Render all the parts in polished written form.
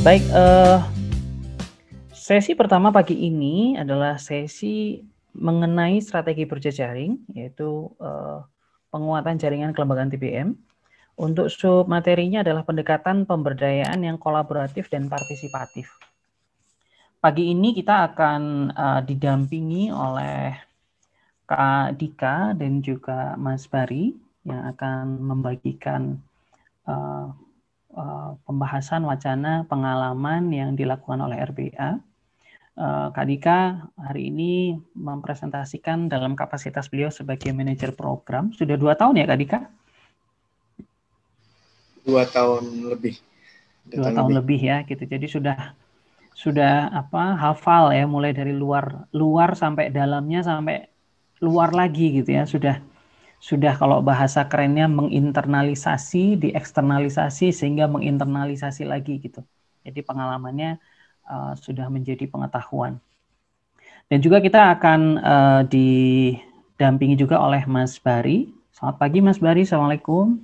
Baik, sesi pertama pagi ini adalah sesi mengenai strategi berjejaring, yaitu penguatan jaringan kelembagaan TBM. Untuk sub materinya adalah pendekatan pemberdayaan yang kolaboratif dan partisipatif. Pagi ini kita akan didampingi oleh Kak Dika dan juga Mas Bari yang akan membagikan pembahasan wacana pengalaman yang dilakukan oleh RBA. Kak Dika hari ini mempresentasikan dalam kapasitas beliau sebagai manajer program. Sudah 2 tahun ya Kak Dika? 2 tahun lebih. 2 tahun lebih ya gitu. Jadi sudah hafal ya, mulai dari luar sampai dalamnya sampai luar lagi gitu ya. Sudah kalau bahasa kerennya menginternalisasi, dieksternalisasi sehingga menginternalisasi lagi gitu. Jadi pengalamannya sudah menjadi pengetahuan. Dan juga kita akan didampingi juga oleh Mas Bari. Selamat pagi Mas Bari, Assalamualaikum.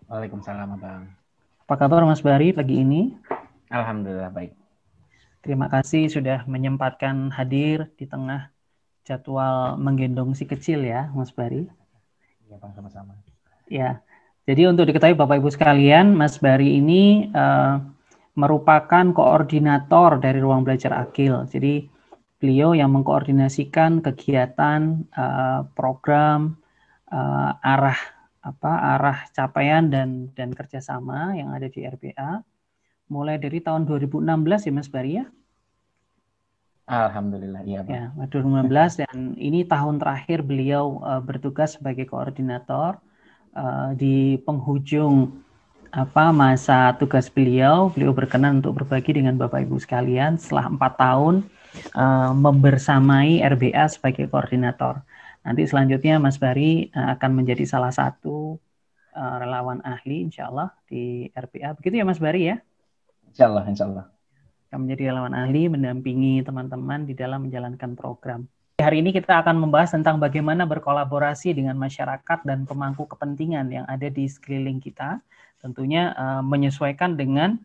Waalaikumsalam Bang. Apa kabar Mas Bari pagi ini? Alhamdulillah baik. Terima kasih sudah menyempatkan hadir di tengah jadwal menggendong si kecil ya, Mas Bari. Ya Bang, sama-sama. Ya, jadi untuk diketahui Bapak Ibu sekalian, Mas Bari ini merupakan koordinator dari Ruang Belajar Akil. Jadi beliau yang mengkoordinasikan kegiatan, program, arah capaian dan kerjasama yang ada di RBA. Mulai dari tahun 2016 ya Mas Bari ya? Alhamdulillah, iya Bang. Ya, 2016 dan ini tahun terakhir beliau bertugas sebagai koordinator di penghujung masa tugas beliau berkenan untuk berbagi dengan Bapak Ibu sekalian setelah 4 tahun membersamai RBA sebagai koordinator. Nanti selanjutnya Mas Bari akan menjadi salah satu relawan ahli insya Allah di RBA. Begitu ya Mas Bari ya? Insya Allah. Akan menjadi relawan ahli mendampingi teman-teman di dalam menjalankan program. Hari ini kita akan membahas tentang bagaimana berkolaborasi dengan masyarakat dan pemangku kepentingan yang ada di sekeliling kita. Tentunya menyesuaikan dengan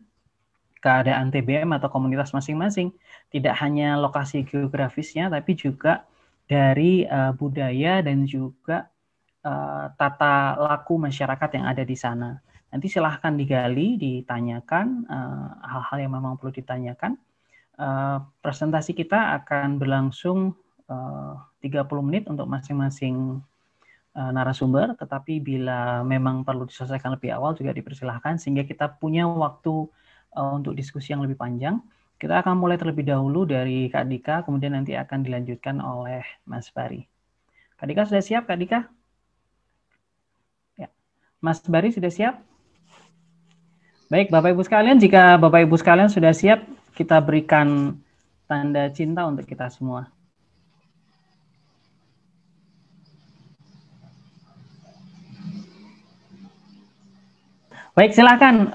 keadaan TBM atau komunitas masing-masing. Tidak hanya lokasi geografisnya, tapi juga dari budaya dan juga tata laku masyarakat yang ada di sana. Nanti silahkan digali, ditanyakan hal-hal yang memang perlu ditanyakan. Presentasi kita akan berlangsung 30 menit untuk masing-masing narasumber, tetapi bila memang perlu diselesaikan lebih awal juga dipersilahkan sehingga kita punya waktu untuk diskusi yang lebih panjang. Kita akan mulai terlebih dahulu dari Kak Dika, kemudian nanti akan dilanjutkan oleh Mas Bari. Kak Dika sudah siap, Kak Dika? Ya. Mas Bari sudah siap? Baik, Bapak Ibu sekalian, jika Bapak Ibu sekalian sudah siap, kita berikan tanda cinta untuk kita semua. Baik, silakan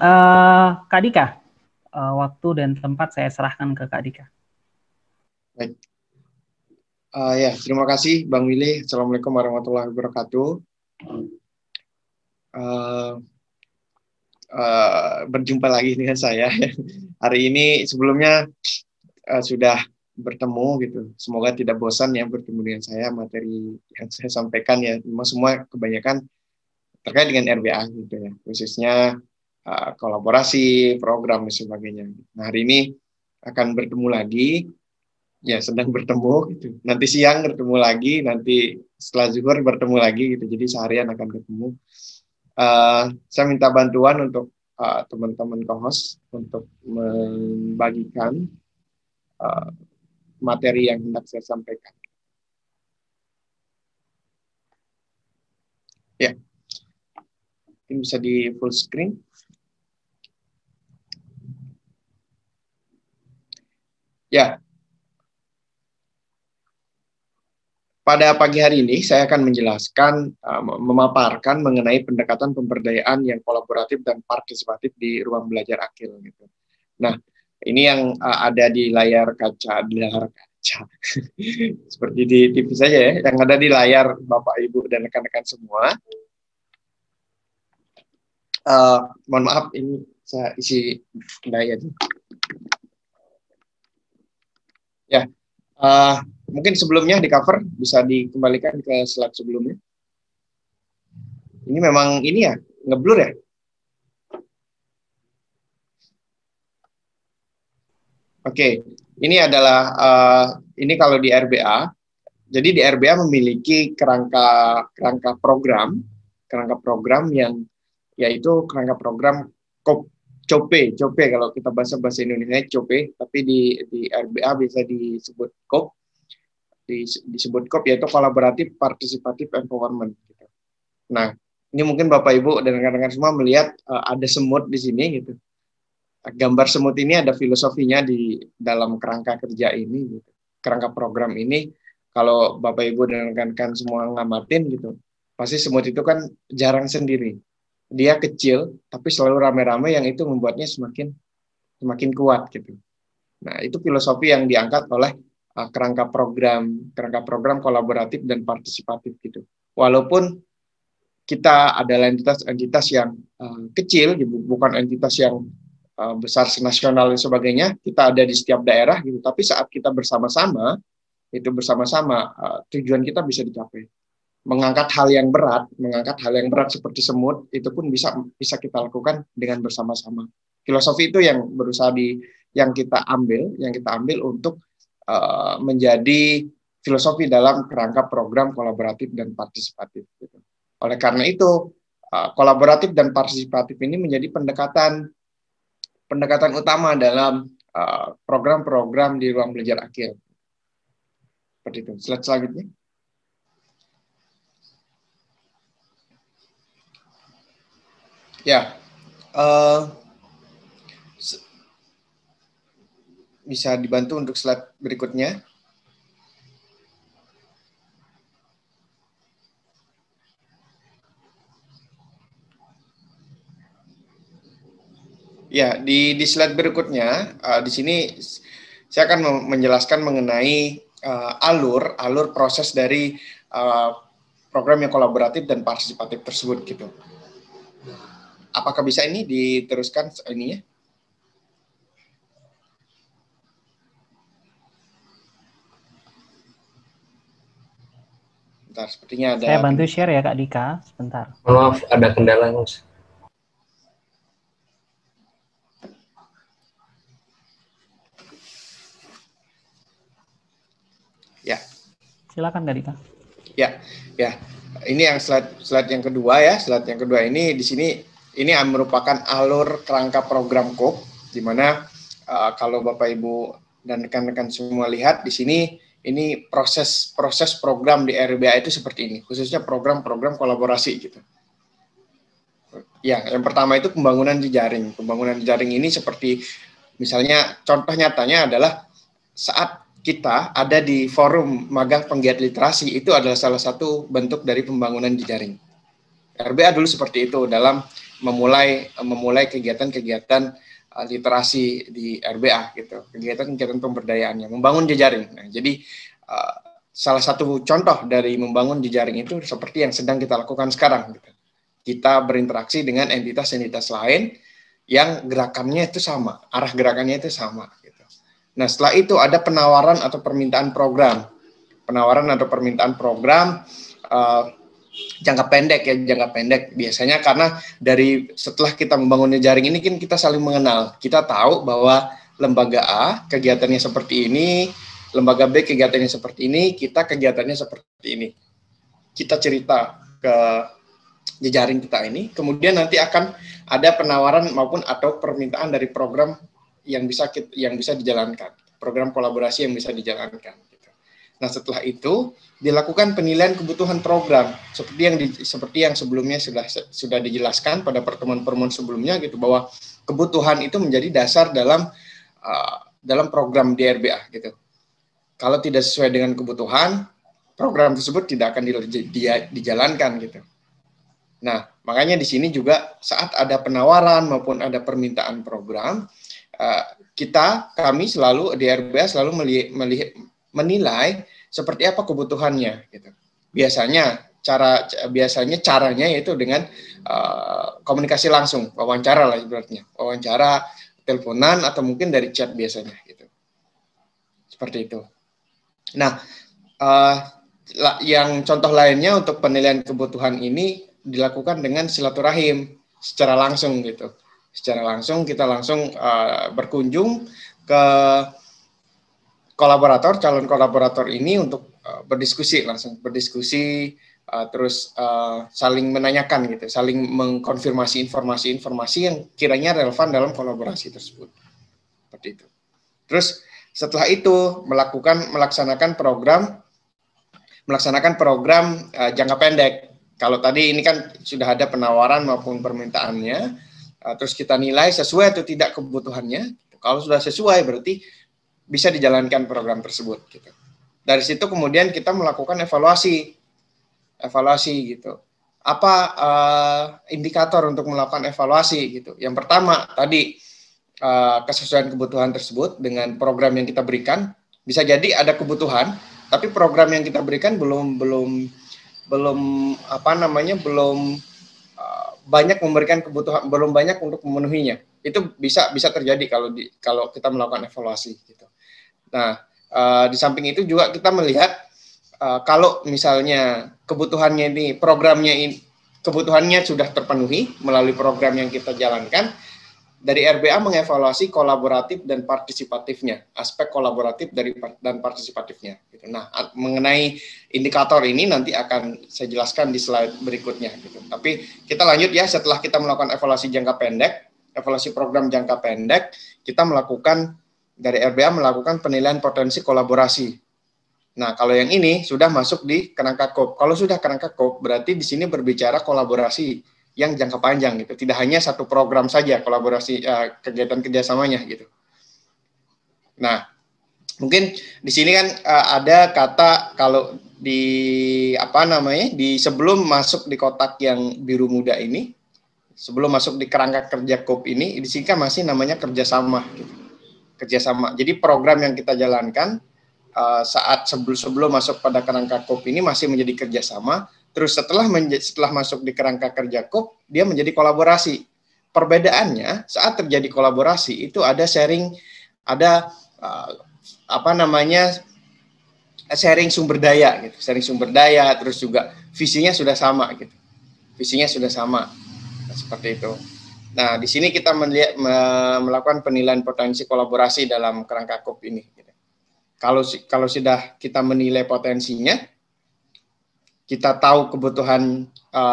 Kak Dika. Waktu dan tempat saya serahkan ke Kak Dika. Baik. Ya, terima kasih Bang Willy. Assalamualaikum warahmatullahi wabarakatuh. Berjumpa lagi dengan saya. Hari ini sebelumnya sudah bertemu gitu. Semoga tidak bosan ya bertemu dengan saya. Materi yang saya sampaikan ya semua kebanyakan terkait dengan RBA gitu ya. Khususnya kolaborasi, program dan sebagainya. Nah, hari ini akan bertemu lagi. Ya, sedang bertemu gitu. Nanti siang bertemu lagi, nanti setelah zuhur bertemu lagi gitu. Jadi seharian akan ketemu. Saya minta bantuan untuk teman-teman co-host untuk membagikan materi yang hendak saya sampaikan. Ya, ini bisa di full screen. Ya, pada pagi hari ini saya akan menjelaskan, memaparkan mengenai pendekatan pemberdayaan yang kolaboratif dan partisipatif di ruang belajar akil. Gitu. Nah, ini yang ada di layar kaca, seperti di TV saja ya, yang ada di layar Bapak Ibu dan rekan-rekan semua. Mohon maaf, ini saya isi daya. Ya, mungkin sebelumnya di cover bisa dikembalikan ke slide sebelumnya. Ini memang ini ya, ngeblur ya. Oke, ini adalah ini kalau di RBA. Jadi di RBA memiliki kerangka program yang yaitu kerangka program COPE kalau kita bahasa Indonesia COPE, tapi di RBA bisa disebut COP, disebut COP yaitu Collaborative Participative Empowerment. Gitu. Nah, ini mungkin Bapak Ibu dan rekan-rekan semua melihat ada semut di sini gitu. Gambar semut ini ada filosofinya di dalam kerangka kerja ini, gitu. Kerangka program ini. Kalau Bapak Ibu dan rekan-rekan semua ngamatin gitu, pasti semut itu kan jarang sendiri. Dia kecil, tapi selalu rame-rame yang itu membuatnya semakin kuat gitu. Nah, itu filosofi yang diangkat oleh kerangka program kolaboratif dan partisipatif gitu. Walaupun kita adalah entitas yang kecil, gitu, bukan entitas yang besar senasional dan sebagainya, kita ada di setiap daerah gitu. Tapi saat kita bersama-sama tujuan kita bisa dicapai. Mengangkat hal yang berat seperti semut itu pun bisa kita lakukan dengan bersama-sama. Filosofi itu yang berusaha yang kita ambil untuk menjadi filosofi dalam kerangka program kolaboratif dan partisipatif. Gitu. Oleh karena itu kolaboratif dan partisipatif ini menjadi pendekatan utama dalam program-program di ruang belajar akhir. Seperti itu. Slide selanjutnya. Ya, bisa dibantu untuk slide berikutnya. Ya, di slide berikutnya, di sini saya akan menjelaskan mengenai alur proses dari program yang kolaboratif dan partisipatif tersebut gitu. Apakah bisa ini diteruskan ininya? Bentar, sepertinya ada. Saya bantu share ya Kak Dika, sebentar. Maaf, ada kendala, Mas. Ya. Silakan Kak Dika. Ya. Ini yang slide yang kedua ya. Slide yang kedua ini di sini ini merupakan alur kerangka program COP, di mana kalau Bapak Ibu dan rekan-rekan semua lihat di sini ini proses program di RBA itu seperti ini, khususnya program-program kolaborasi gitu. Ya, yang pertama itu pembangunan jejaring. Pembangunan jejaring ini seperti misalnya contoh nyatanya adalah saat kita ada di forum magang penggiat literasi, itu adalah salah satu bentuk dari pembangunan jejaring. RBA dulu seperti itu dalam memulai kegiatan-kegiatan literasi di RBA gitu, kegiatan-kegiatan pemberdayaannya, membangun jejaring. Nah, jadi salah satu contoh dari membangun jejaring itu seperti yang sedang kita lakukan sekarang. Gitu. Kita berinteraksi dengan entitas-entitas lain yang gerakannya itu sama, arah gerakannya itu sama. Gitu. Nah, setelah itu ada penawaran atau permintaan program. Jangka pendek biasanya karena setelah kita membangun jejaring ini kan kita saling mengenal, kita tahu bahwa lembaga A kegiatannya seperti ini, lembaga B kegiatannya seperti ini, kita kegiatannya seperti ini. Kita cerita ke jejaring kita ini, kemudian nanti akan ada penawaran maupun atau permintaan dari program yang bisa dijalankan, program kolaborasi yang bisa dijalankan. Nah, setelah itu dilakukan penilaian kebutuhan program seperti yang sebelumnya sudah dijelaskan pada pertemuan-pertemuan sebelumnya gitu, bahwa kebutuhan itu menjadi dasar dalam program di RBA gitu. Kalau tidak sesuai dengan kebutuhan, program tersebut tidak akan dijalankan gitu. Nah, makanya di sini juga saat ada penawaran maupun ada permintaan program, kami selalu di RBA selalu menilai seperti apa kebutuhannya gitu. Biasanya biasanya caranya yaitu dengan komunikasi langsung, wawancara lah ibaratnya, wawancara teleponan atau mungkin dari chat biasanya gitu. Seperti itu. Nah, yang contoh lainnya untuk penilaian kebutuhan ini dilakukan dengan silaturahim secara langsung gitu. Secara langsung kita langsung berkunjung ke calon kolaborator ini untuk langsung berdiskusi, terus saling menanyakan gitu, saling mengkonfirmasi informasi-informasi yang kiranya relevan dalam kolaborasi tersebut. Seperti itu. Terus setelah itu melaksanakan program jangka pendek. Kalau tadi ini kan sudah ada penawaran maupun permintaannya, terus kita nilai sesuai atau tidak kebutuhannya. Kalau sudah sesuai berarti bisa dijalankan program tersebut gitu. Dari situ kemudian kita melakukan evaluasi gitu. Apa indikator untuk melakukan evaluasi gitu? Yang pertama tadi kesesuaian kebutuhan tersebut dengan program yang kita berikan. Bisa jadi ada kebutuhan, tapi program yang kita berikan belum banyak memberikan kebutuhan, belum banyak untuk memenuhinya. Itu bisa terjadi kalau kita melakukan evaluasi gitu. Nah, di samping itu juga kita melihat kalau misalnya kebutuhannya sudah terpenuhi melalui program yang kita jalankan, dari RBA mengevaluasi kolaboratif dan partisipatifnya, aspek kolaboratif dan partisipatifnya. Gitu. Nah, mengenai indikator ini nanti akan saya jelaskan di slide berikutnya. Gitu. Tapi kita lanjut ya, setelah kita melakukan evaluasi jangka pendek, evaluasi program jangka pendek, kita dari RBA melakukan penilaian potensi kolaborasi. Nah, kalau yang ini sudah masuk di kerangka KOP. Kalau sudah kerangka KOP, berarti di sini berbicara kolaborasi yang jangka panjang gitu, tidak hanya satu program saja kolaborasi kegiatan kerjasamanya gitu. Nah, mungkin di sini kan ada kata kalau di sebelum masuk di kotak yang biru muda ini, sebelum masuk di kerangka kerja KOP ini, di sini kan masih namanya kerjasama gitu. Kerjasama. Jadi program yang kita jalankan saat sebelum masuk pada kerangka KOP ini masih menjadi kerjasama. Terus setelah masuk di kerangka kerja KOP, dia menjadi kolaborasi. Perbedaannya saat terjadi kolaborasi itu ada sharing, ada sharing sumber daya gitu. Sharing sumber daya, terus juga visinya sudah sama gitu. Visinya sudah sama. Nah, seperti itu. Nah, di sini kita melakukan penilaian potensi kolaborasi dalam kerangka KOP ini. Gitu. Kalau sudah kita menilai potensinya, kita tahu kebutuhan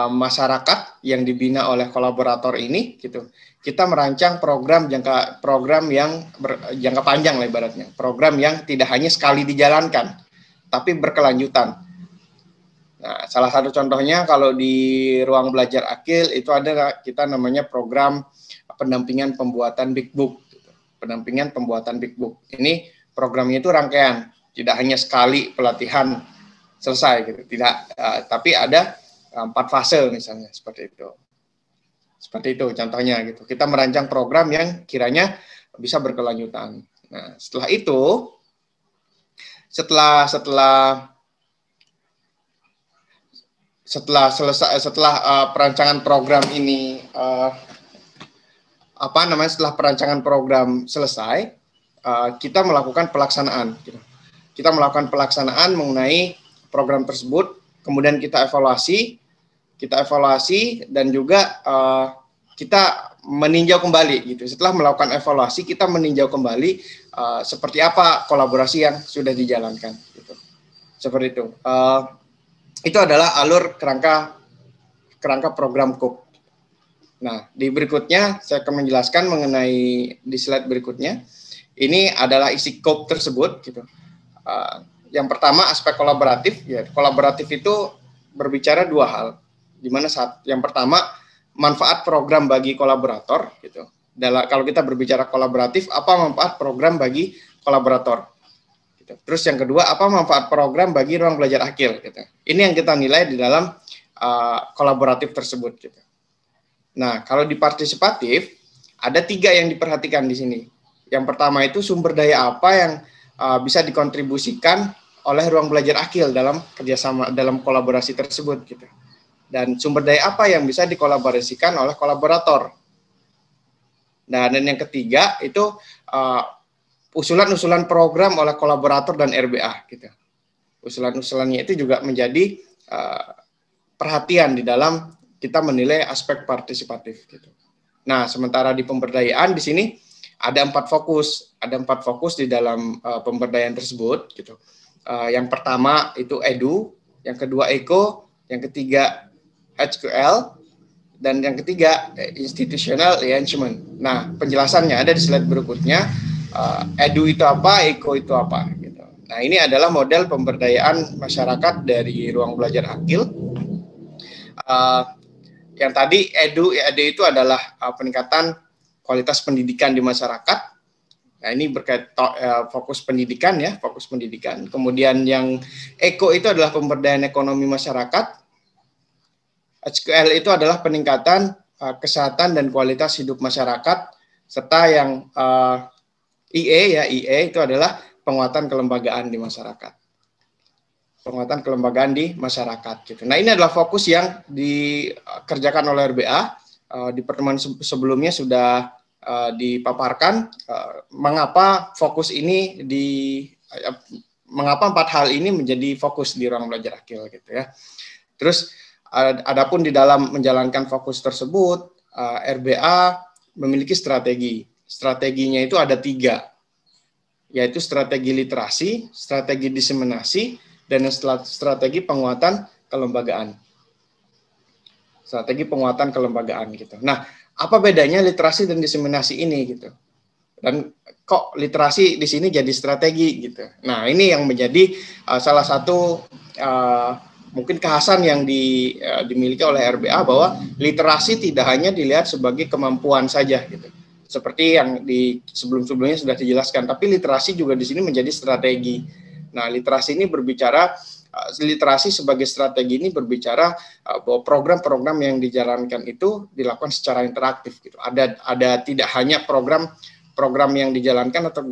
masyarakat yang dibina oleh kolaborator ini, gitu. Kita merancang program yang jangka panjang lah ibaratnya, program yang tidak hanya sekali dijalankan, tapi berkelanjutan. Nah, salah satu contohnya kalau di ruang belajar Akil itu ada kita namanya program pendampingan pembuatan Big Book, gitu. Pendampingan pembuatan Big Book. Ini programnya itu rangkaian, tidak hanya sekali pelatihan selesai gitu, tidak, tapi ada 4 fase misalnya seperti itu contohnya gitu. Kita merancang program yang kiranya bisa berkelanjutan. Nah, setelah itu, setelah perancangan program ini setelah perancangan program selesai, kita melakukan pelaksanaan gitu. Kita melakukan pelaksanaan mengenai program tersebut, kemudian kita evaluasi dan juga kita meninjau kembali gitu. Setelah melakukan evaluasi, kita meninjau kembali seperti apa kolaborasi yang sudah dijalankan gitu. Seperti itu. Itu adalah alur kerangka program KOP. Nah, di berikutnya saya akan menjelaskan mengenai di slide berikutnya. Ini adalah isi KOP tersebut gitu. Yang pertama aspek kolaboratif, ya kolaboratif itu berbicara 2 hal. Di mana yang pertama manfaat program bagi kolaborator gitu. Kalau kita berbicara kolaboratif, apa manfaat program bagi kolaborator? Gitu. Terus yang kedua, apa manfaat program bagi ruang belajar Akil? Gitu. Ini yang kita nilai di dalam kolaboratif tersebut. Gitu. Nah, kalau di partisipatif ada 3 yang diperhatikan di sini. Yang pertama itu sumber daya apa yang bisa dikontribusikan oleh ruang belajar Akil dalam kerjasama, dalam kolaborasi tersebut gitu. Dan sumber daya apa yang bisa dikolaborasikan oleh kolaborator. Nah, dan yang ketiga itu usulan-usulan program oleh kolaborator dan RBA gitu. Usulan-usulannya itu juga menjadi perhatian di dalam kita menilai aspek partisipatif gitu. Nah, sementara di pemberdayaan di sini ada 4 fokus di dalam pemberdayaan tersebut gitu. Yang pertama itu edu, yang kedua eco, yang ketiga HQL, dan yang ketiga institutional engagement. Nah, penjelasannya ada di slide berikutnya. Edu itu apa, eco itu apa gitu. Nah, ini adalah model pemberdayaan masyarakat dari ruang belajar Akil. Yang tadi edu itu adalah peningkatan kualitas pendidikan di masyarakat. Nah, ini berkait fokus pendidikan ya, fokus pendidikan. Kemudian yang eco itu adalah pemberdayaan ekonomi masyarakat. HQL itu adalah peningkatan kesehatan dan kualitas hidup masyarakat, serta yang IE itu adalah penguatan kelembagaan di masyarakat. Penguatan kelembagaan di masyarakat gitu. Nah, ini adalah fokus yang dikerjakan oleh RBA. Di pertemuan sebelumnya sudah dipaparkan mengapa fokus ini mengapa 4 hal ini menjadi fokus di ruang belajar Akil gitu ya. Terus adapun di dalam menjalankan fokus tersebut, RBA memiliki strategi. Strateginya itu ada 3, yaitu strategi literasi, strategi diseminasi, dan strategi penguatan kelembagaan. Strategi penguatan kelembagaan gitu. Nah, apa bedanya literasi dan diseminasi ini gitu? Dan kok literasi di sini jadi strategi gitu? Nah, ini yang menjadi salah satu mungkin kekhasan yang dimiliki oleh RBA, bahwa literasi tidak hanya dilihat sebagai kemampuan saja gitu. Seperti yang di sebelum-sebelumnya sudah dijelaskan, tapi literasi juga di sini menjadi strategi. Nah, literasi sebagai strategi ini berbicara bahwa program-program yang dijalankan itu dilakukan secara interaktif gitu. Ada tidak hanya program yang dijalankan atau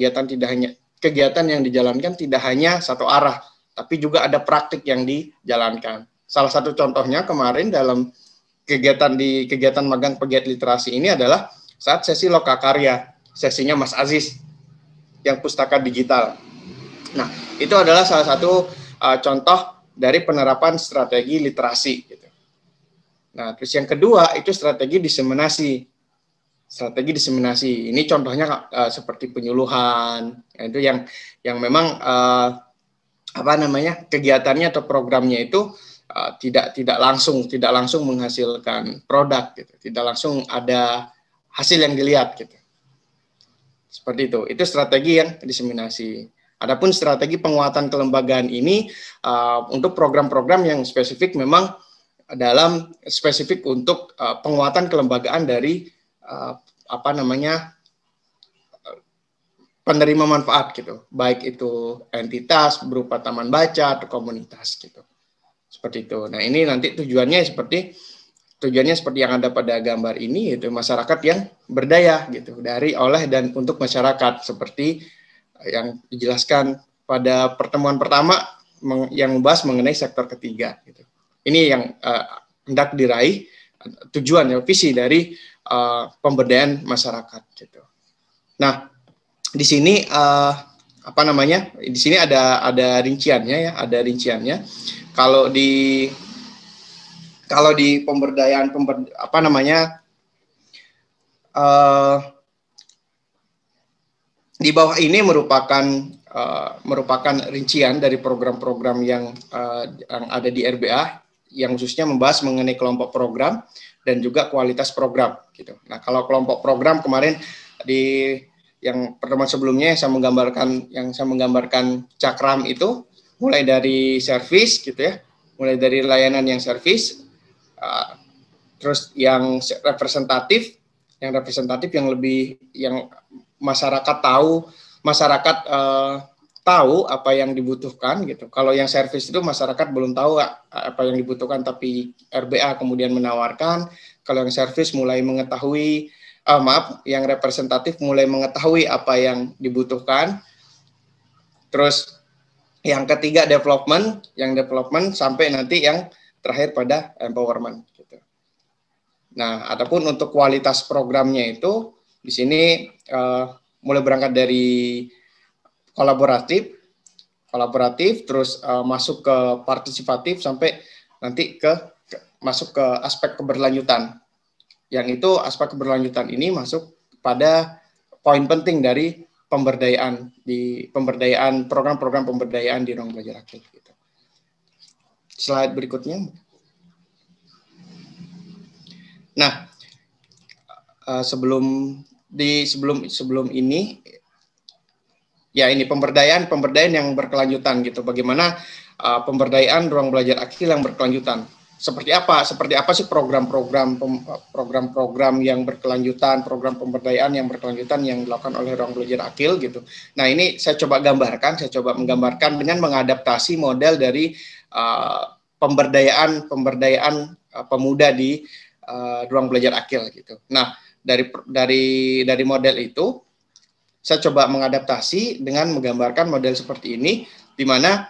kegiatan yang dijalankan tidak hanya satu arah, tapi juga ada praktik yang dijalankan. Salah satu contohnya kemarin dalam kegiatan magang pegiat literasi ini adalah saat sesi lokakarya, sesinya Mas Aziz yang pustaka digital. Nah, itu adalah salah satu contoh dari penerapan strategi literasi gitu. Nah, terus yang kedua itu strategi diseminasi. Strategi diseminasi ini contohnya seperti penyuluhan, itu yang memang kegiatannya atau programnya itu tidak langsung menghasilkan produk gitu, tidak langsung ada hasil yang dilihat gitu. Seperti itu. Itu strategi yang diseminasi. Adapun strategi penguatan kelembagaan ini untuk program-program yang spesifik memang spesifik untuk penguatan kelembagaan dari penerima manfaat gitu. Baik itu entitas berupa taman baca atau komunitas gitu. Seperti itu. Nah, ini nanti tujuannya seperti yang ada pada gambar ini, yaitu masyarakat yang berdaya gitu, oleh dan untuk masyarakat, seperti yang dijelaskan pada pertemuan pertama yang membahas mengenai sektor ketiga gitu. Ini yang hendak diraih tujuan ya, visi dari pemberdayaan masyarakat gitu. Nah, di sini di sini ada rinciannya ya, Kalau di pemberdayaan di bawah ini merupakan rincian dari program-program yang ada di RBA, yang khususnya membahas mengenai kelompok program dan juga kualitas program gitu. Nah, kalau kelompok program kemarin yang pertemuan sebelumnya yang saya menggambarkan cakram itu mulai dari service gitu ya, mulai dari layanan yang service, terus yang representatif yang masyarakat tahu apa yang dibutuhkan gitu. Kalau yang service itu masyarakat belum tahu apa yang dibutuhkan, tapi RBA kemudian menawarkan. Kalau yang service mulai mengetahui, yang representatif mulai mengetahui apa yang dibutuhkan. Terus Yang ketiga development, sampai nanti yang terakhir pada empowerment. Gitu. Nah, adapun untuk kualitas programnya itu di sini mulai berangkat dari kolaboratif, terus masuk ke partisipatif sampai nanti masuk ke aspek keberlanjutan. Yang itu aspek keberlanjutan ini masuk pada poin penting dari program-program pemberdayaan di ruang belajar akil. Gitu. Slide berikutnya. Nah, sebelum ini, ya ini pemberdayaan yang berkelanjutan gitu. Bagaimana pemberdayaan ruang belajar akil yang berkelanjutan? Seperti apa sih program-program yang berkelanjutan, program pemberdayaan yang berkelanjutan yang dilakukan oleh ruang belajar akil gitu. Nah, ini saya coba menggambarkan dengan mengadaptasi model dari pemberdayaan pemuda di ruang belajar akil gitu. Nah, dari model itu saya coba mengadaptasi dengan menggambarkan model seperti ini, di mana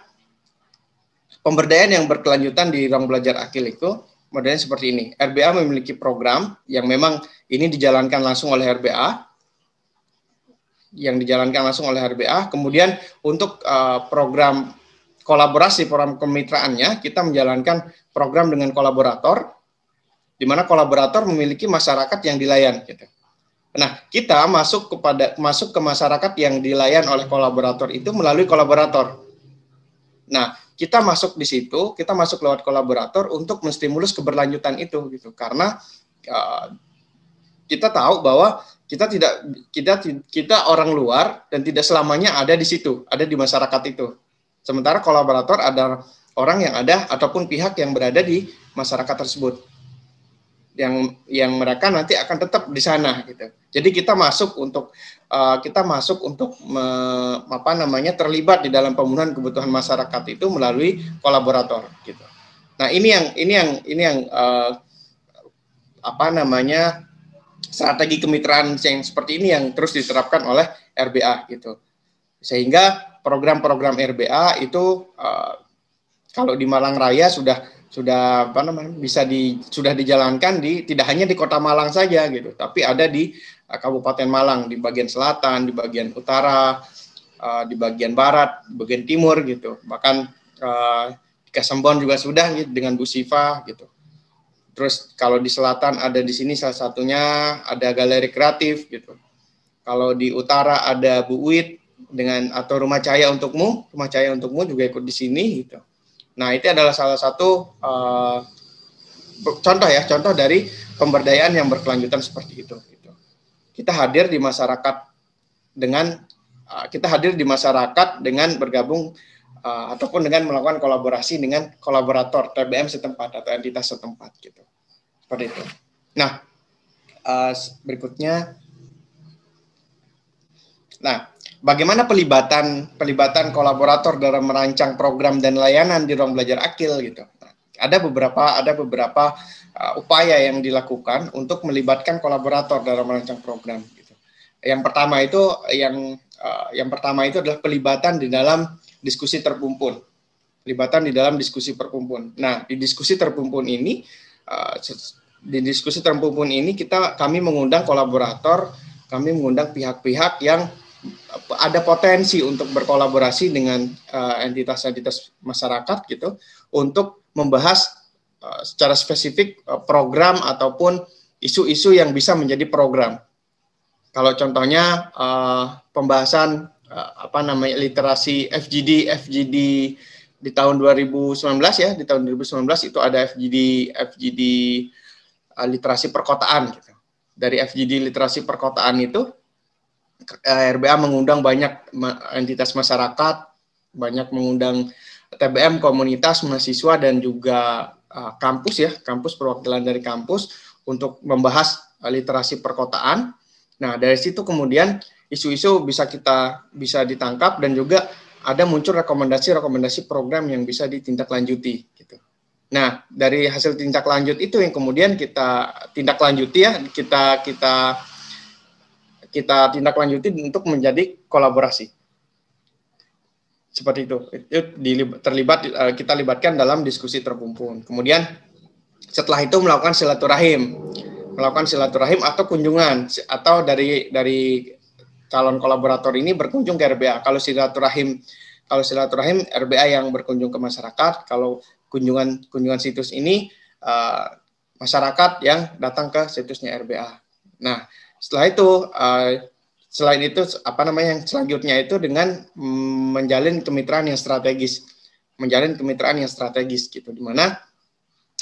pemberdayaan yang berkelanjutan di ruang belajar akil itu modelnya seperti ini. RBA memiliki program yang memang ini dijalankan langsung oleh RBA, kemudian untuk program kolaborasi, program kemitraannya, kita menjalankan program dengan kolaborator, di mana kolaborator memiliki masyarakat yang dilayan. Gitu. Nah, kita masuk ke masyarakat yang dilayan oleh kolaborator itu melalui kolaborator. Nah, kita masuk di situ, kita masuk lewat kolaborator untuk menstimulus keberlanjutan itu, gitu. Karena kita tahu bahwa kita orang luar dan tidak selamanya ada di situ, ada di masyarakat itu. Sementara kolaborator ada orang yang ada ataupun pihak yang berada di masyarakat tersebut, yang mereka nanti akan tetap di sana, gitu. Jadi kita masuk untuk terlibat di dalam pemenuhan kebutuhan masyarakat itu melalui kolaborator, gitu. Nah, ini yang strategi kemitraan yang seperti ini yang terus diterapkan oleh RBA, gitu. Sehingga program-program RBA itu kalau di Malang Raya sudah dijalankan tidak hanya di Kota Malang saja, gitu, tapi ada di Kabupaten Malang, di bagian selatan, di bagian utara, di bagian barat, di bagian timur, gitu. Bahkan di Kasembon juga sudah, gitu, dengan Bu Siva, gitu. Terus kalau di selatan ada di sini salah satunya ada galeri kreatif, gitu. Kalau di utara ada Bu Wit atau Rumah Cahaya Untukmu juga ikut di sini, gitu. Nah, itu adalah salah satu contoh dari pemberdayaan yang berkelanjutan seperti itu. Gitu. Kita hadir di masyarakat dengan bergabung ataupun dengan melakukan kolaborasi dengan kolaborator TBM setempat atau entitas setempat, gitu. Seperti itu. Nah, berikutnya. Nah, bagaimana pelibatan kolaborator dalam merancang program dan layanan di ruang belajar akil, gitu. Nah, ada beberapa upaya yang dilakukan untuk melibatkan kolaborator dalam merancang program, gitu. Yang pertama itu adalah pelibatan di dalam diskusi terpumpun. Nah, di diskusi terpumpun ini kami mengundang kolaborator, kami mengundang pihak-pihak yang ada potensi untuk berkolaborasi dengan entitas-entitas masyarakat, gitu, untuk membahas secara spesifik program ataupun isu-isu yang bisa menjadi program. Kalau contohnya pembahasan literasi FGD di tahun 2019 ya, di tahun 2019 itu ada FGD literasi perkotaan, gitu. Dari FGD literasi perkotaan itu RBA mengundang banyak entitas masyarakat, banyak mengundang TBM, komunitas, mahasiswa, dan juga kampus perwakilan dari kampus untuk membahas literasi perkotaan. Nah, dari situ kemudian isu-isu bisa ditangkap dan juga ada muncul rekomendasi program yang bisa ditindaklanjuti, gitu. Nah, dari hasil tindak lanjut itu yang kemudian kita tindak lanjuti ya, kita tindak lanjuti untuk menjadi kolaborasi. Seperti itu kita libatkan dalam diskusi terkumpul. Kemudian setelah itu melakukan silaturahim atau kunjungan, atau dari calon kolaborator ini berkunjung ke RBA. Kalau silaturahim RBA yang berkunjung ke masyarakat, kalau kunjungan situs ini masyarakat yang datang ke situsnya RBA. Nah, setelah itu selain itu yang selanjutnya itu dengan menjalin kemitraan yang strategis gitu, di mana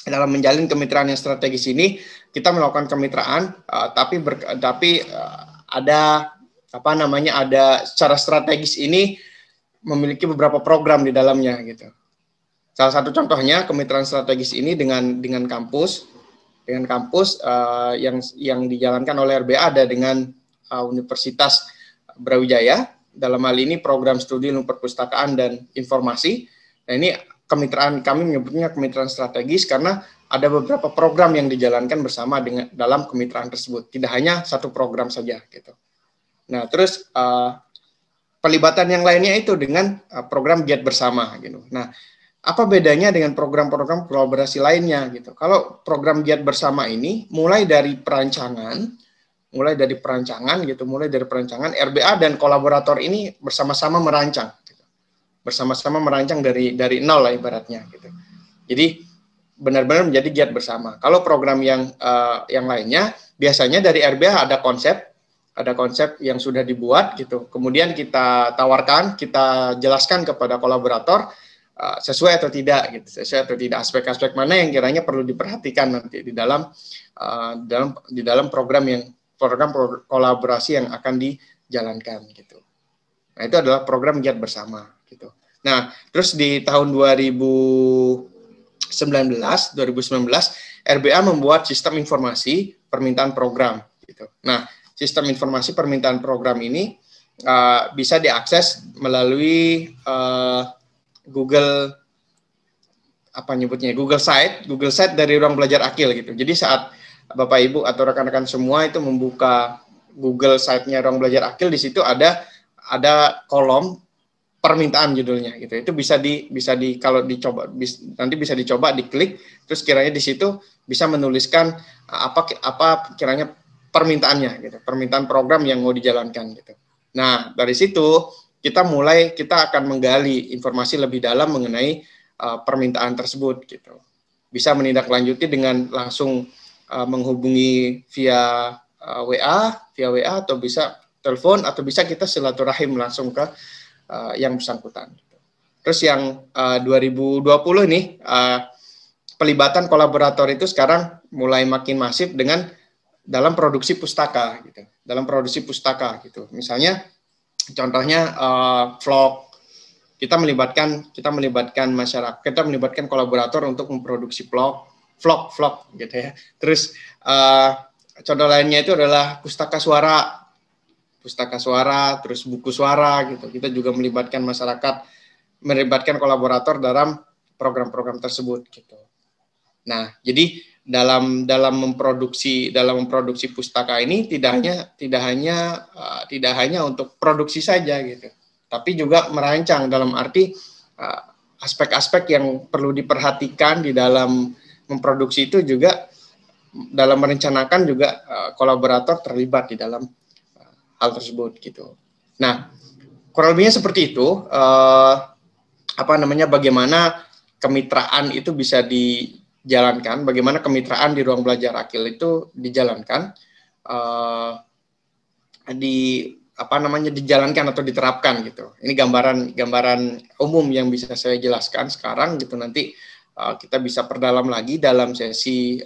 dalam menjalin kemitraan yang strategis ini kita melakukan kemitraan tapi ada secara strategis ini memiliki beberapa program di dalamnya gitu. Salah satu contohnya kemitraan strategis ini dengan kampus yang dijalankan oleh RBA ada dengan Universitas Brawijaya, dalam hal ini program studi ilmu perpustakaan dan informasi. Nah, ini kami menyebutnya kemitraan strategis karena ada beberapa program yang dijalankan bersama dalam kemitraan tersebut, tidak hanya satu program saja gitu. Nah, terus pelibatan yang lainnya itu dengan program giat bersama gitu. Nah, apa bedanya dengan program-program kolaborasi lainnya gitu? Kalau program giat bersama ini mulai dari perancangan RBA dan kolaborator ini bersama-sama merancang dari nol lah ibaratnya gitu. Jadi benar-benar menjadi giat bersama. Kalau program yang lainnya biasanya dari RBA ada konsep yang sudah dibuat gitu. Kemudian kita tawarkan, kita jelaskan kepada kolaborator sesuai atau tidak aspek-aspek mana yang kiranya perlu diperhatikan nanti di dalam program kolaborasi yang akan dijalankan gitu. Nah, itu adalah program giat bersama gitu. Nah, terus di tahun 2019 RBA membuat sistem informasi permintaan program gitu. Nah, sistem informasi permintaan program ini bisa diakses melalui Google Site dari Ruang Belajar Akil gitu. Jadi saat Bapak Ibu atau rekan-rekan semua itu membuka Google Site-nya Ruang Belajar Akil, di situ ada kolom permintaan judulnya gitu. Itu nanti bisa dicoba diklik, terus kiranya di situ bisa menuliskan apa kiranya permintaannya gitu, permintaan program yang mau dijalankan gitu. Nah, dari situ kita akan menggali informasi lebih dalam mengenai permintaan tersebut gitu. Bisa menindaklanjuti dengan langsung menghubungi via WA atau bisa telepon, atau bisa kita silaturahim langsung ke yang bersangkutan. Terus yang 2020 nih pelibatan kolaborator itu sekarang mulai makin masif dalam produksi pustaka gitu. Misalnya contohnya vlog. Kita melibatkan masyarakat, kita melibatkan kolaborator untuk memproduksi vlog gitu ya. Terus contoh lainnya itu adalah pustaka suara, terus buku suara gitu. Kita juga melibatkan kolaborator dalam program-program tersebut gitu. Nah, jadi dalam memproduksi pustaka ini tidak hanya untuk produksi saja gitu, tapi juga merancang dalam arti aspek-aspek yang perlu diperhatikan di dalam memproduksi itu juga, dalam merencanakan juga kolaborator terlibat di dalam hal tersebut gitu. Nah, kurang lebihnya seperti itu. Bagaimana kemitraan itu bisa dijalankan, bagaimana kemitraan di Ruang Belajar Akil itu dijalankan, dijalankan atau diterapkan gitu. Ini gambaran umum yang bisa saya jelaskan sekarang gitu. Nanti kita bisa perdalam lagi dalam sesi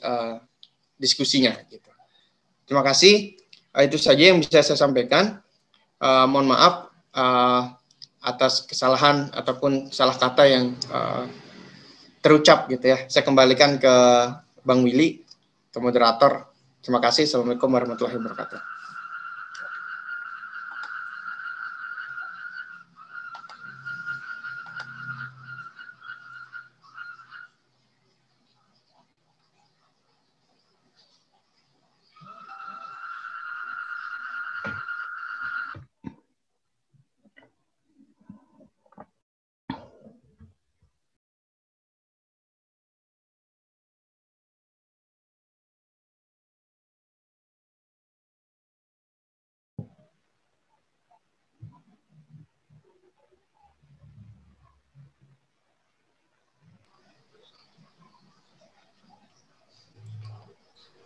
diskusinya gitu. Terima kasih. Itu saja yang bisa saya sampaikan. Mohon maaf atas kesalahan ataupun salah kata yang terucap gitu ya. Saya kembalikan ke Bang Willy, ke moderator. Terima kasih. Assalamualaikum warahmatullahi wabarakatuh.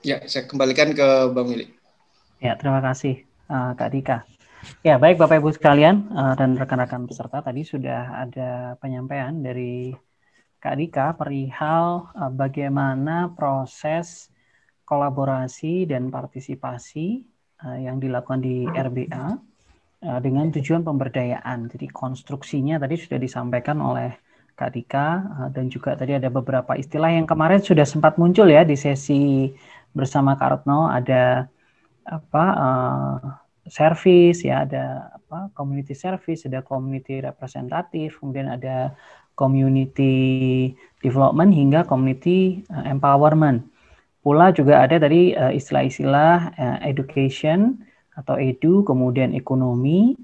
Ya, saya kembalikan ke Bang Willy. Ya, terima kasih Kak Dika. Ya, baik Bapak Ibu sekalian dan rekan-rekan peserta, tadi sudah ada penyampaian dari Kak Dika perihal bagaimana proses kolaborasi dan partisipasi yang dilakukan di RBA dengan tujuan pemberdayaan. Jadi konstruksinya tadi sudah disampaikan oleh Kak Dika dan juga tadi ada beberapa istilah yang kemarin sudah sempat muncul ya di sesi bersama Kak Retno, ada service ya, ada community service, ada community representatif, kemudian ada community development hingga community empowerment. Pula juga ada tadi istilah-istilah education atau edu, kemudian ekonomi,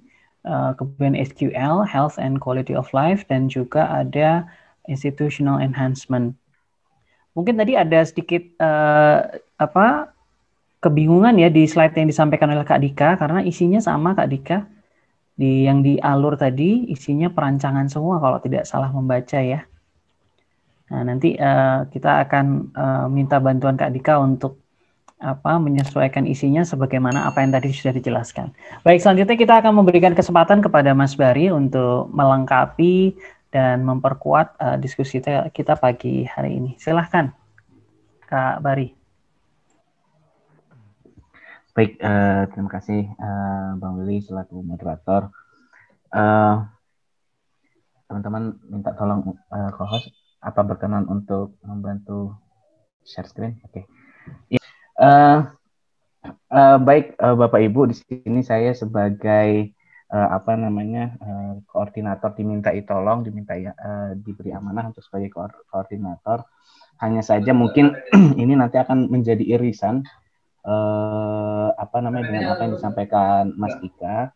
kemudian SQL, health and quality of life, dan juga ada institutional enhancement. Mungkin tadi ada sedikit kebingungan ya di slide yang disampaikan oleh Kak Dika, karena isinya sama Kak Dika. Yang di alur tadi isinya perancangan semua kalau tidak salah membaca ya. Nah, nanti kita akan minta bantuan Kak Dika untuk menyesuaikan isinya sebagaimana apa yang tadi sudah dijelaskan. Baik, selanjutnya kita akan memberikan kesempatan kepada Mas Bari untuk melengkapi dan memperkuat diskusi kita pagi hari ini. Silahkan, Kak Bari. Baik, terima kasih Bang Willy selaku moderator. Teman-teman minta tolong co-host apa berkenan untuk membantu share screen? Oke. Ya. Baik Bapak Ibu, di sini saya sebagai koordinator dimintai tolong, diberi amanah untuk sebagai koordinator. Hanya saja mungkin ini nanti akan menjadi irisan dengan apa yang disampaikan Mas Dika,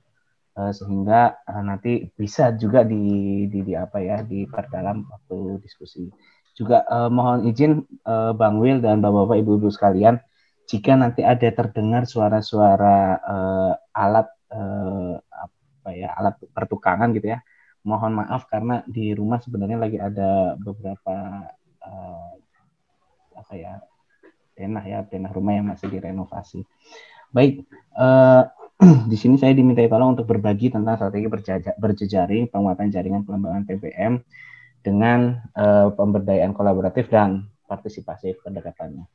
sehingga nanti bisa juga diperdalam waktu diskusi. Juga mohon izin Bang Wil dan Bapak-bapak Ibu-ibu sekalian, jika nanti ada terdengar suara-suara alat pertukangan gitu ya, mohon maaf karena di rumah sebenarnya lagi ada beberapa denah rumah yang masih direnovasi. Baik, di sini saya dimintai tolong untuk berbagi tentang strategi berjejaring, penguatan jaringan pengembangan PBM dengan pemberdayaan kolaboratif dan partisipasi pendekatannya.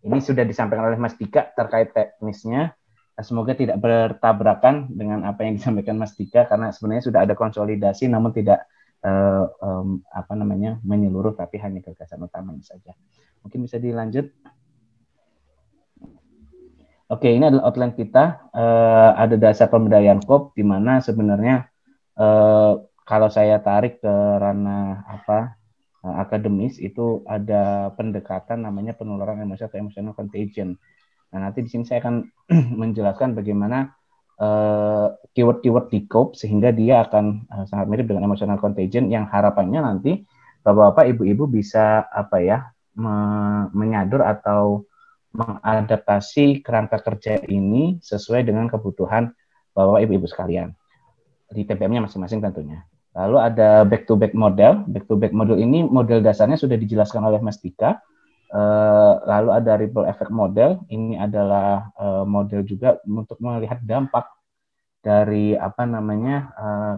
Ini sudah disampaikan oleh Mas Dika terkait teknisnya. Semoga tidak bertabrakan dengan apa yang disampaikan Mas Dika, karena sebenarnya sudah ada konsolidasi namun tidak menyeluruh, tapi hanya gagasan utamanya saja. Mungkin bisa dilanjut. Oke, ini adalah outline kita. Ada dasar pemberdayaan KOP, di mana sebenarnya kalau saya tarik ke ranah akademis, itu ada pendekatan namanya penularan emosi atau emotional contagion. Nah, nanti di sini saya akan menjelaskan bagaimana keyword-keyword di KOP sehingga dia akan sangat mirip dengan emotional contagion, yang harapannya nanti Bapak-bapak, Ibu-ibu bisa menyadur atau mengadaptasi kerangka kerja ini sesuai dengan kebutuhan Bapak Ibu-ibu sekalian di TPM-nya masing-masing tentunya. Lalu ada back-to-back model. Back-to-back model ini model dasarnya sudah dijelaskan oleh Mas Dika. Lalu ada ripple effect model. Ini adalah model juga untuk melihat dampak dari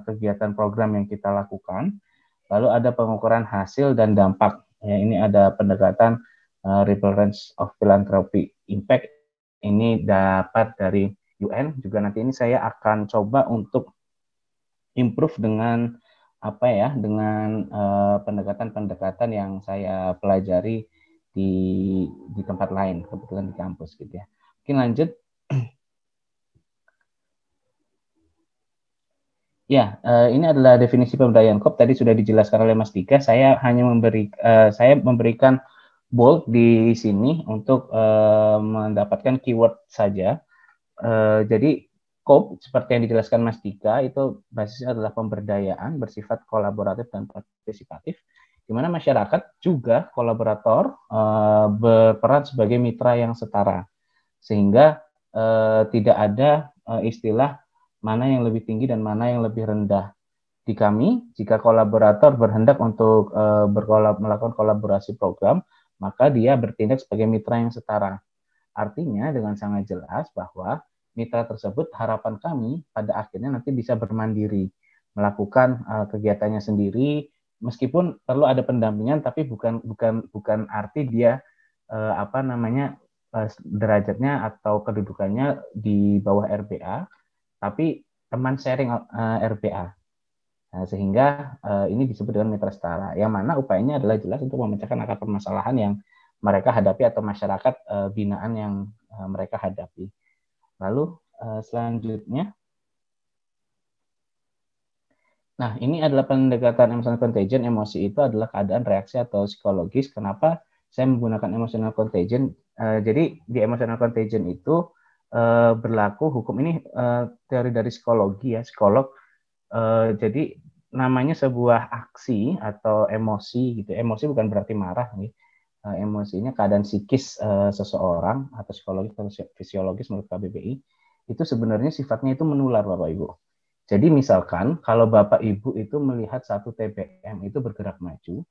kegiatan program yang kita lakukan. Lalu ada pengukuran hasil dan dampak. Ya, ini ada pendekatan ripple range of philanthropy impact. Ini dapat dari UN. Juga nanti ini saya akan coba untuk improve dengan pendekatan-pendekatan yang saya pelajari di tempat lain, kebetulan di kampus gitu ya. Mungkin lanjut. Ya, ini adalah definisi pemberdayaan KOP. Tadi sudah dijelaskan oleh Mas Dika. Saya hanya memberikan bold di sini untuk mendapatkan keyword saja. Jadi KOP seperti yang dijelaskan Mas Dika itu basisnya adalah pemberdayaan bersifat kolaboratif dan partisipatif, di mana masyarakat juga kolaborator berperan sebagai mitra yang setara, sehingga tidak ada istilah mana yang lebih tinggi dan mana yang lebih rendah. Di kami, jika kolaborator berhendak untuk melakukan kolaborasi program, maka dia bertindak sebagai mitra yang setara. Artinya dengan sangat jelas bahwa mitra tersebut harapan kami pada akhirnya nanti bisa bermandiri, melakukan kegiatannya sendiri, meskipun perlu ada pendampingan, tapi bukan arti dia derajatnya atau kedudukannya di bawah RBA, tapi teman sharing RBA. Nah, sehingga ini disebut dengan mitra setara, yang mana upayanya adalah jelas untuk memecahkan akar permasalahan yang mereka hadapi atau masyarakat binaan yang mereka hadapi. Lalu selanjutnya, nah ini adalah pendekatan emotional contagion. Emosi itu adalah keadaan reaksi atau psikologis. Kenapa saya menggunakan emotional contagion? Jadi di emotional contagion itu berlaku hukum ini teori dari psikologi ya, psikolog. Jadi namanya sebuah aksi atau emosi gitu. Emosi bukan berarti marah nih. Emosinya keadaan psikis seseorang atau psikologis atau fisiologis menurut KBBI itu sebenarnya sifatnya itu menular, Bapak Ibu. Jadi misalkan kalau Bapak Ibu itu melihat satu TBM itu bergerak maju,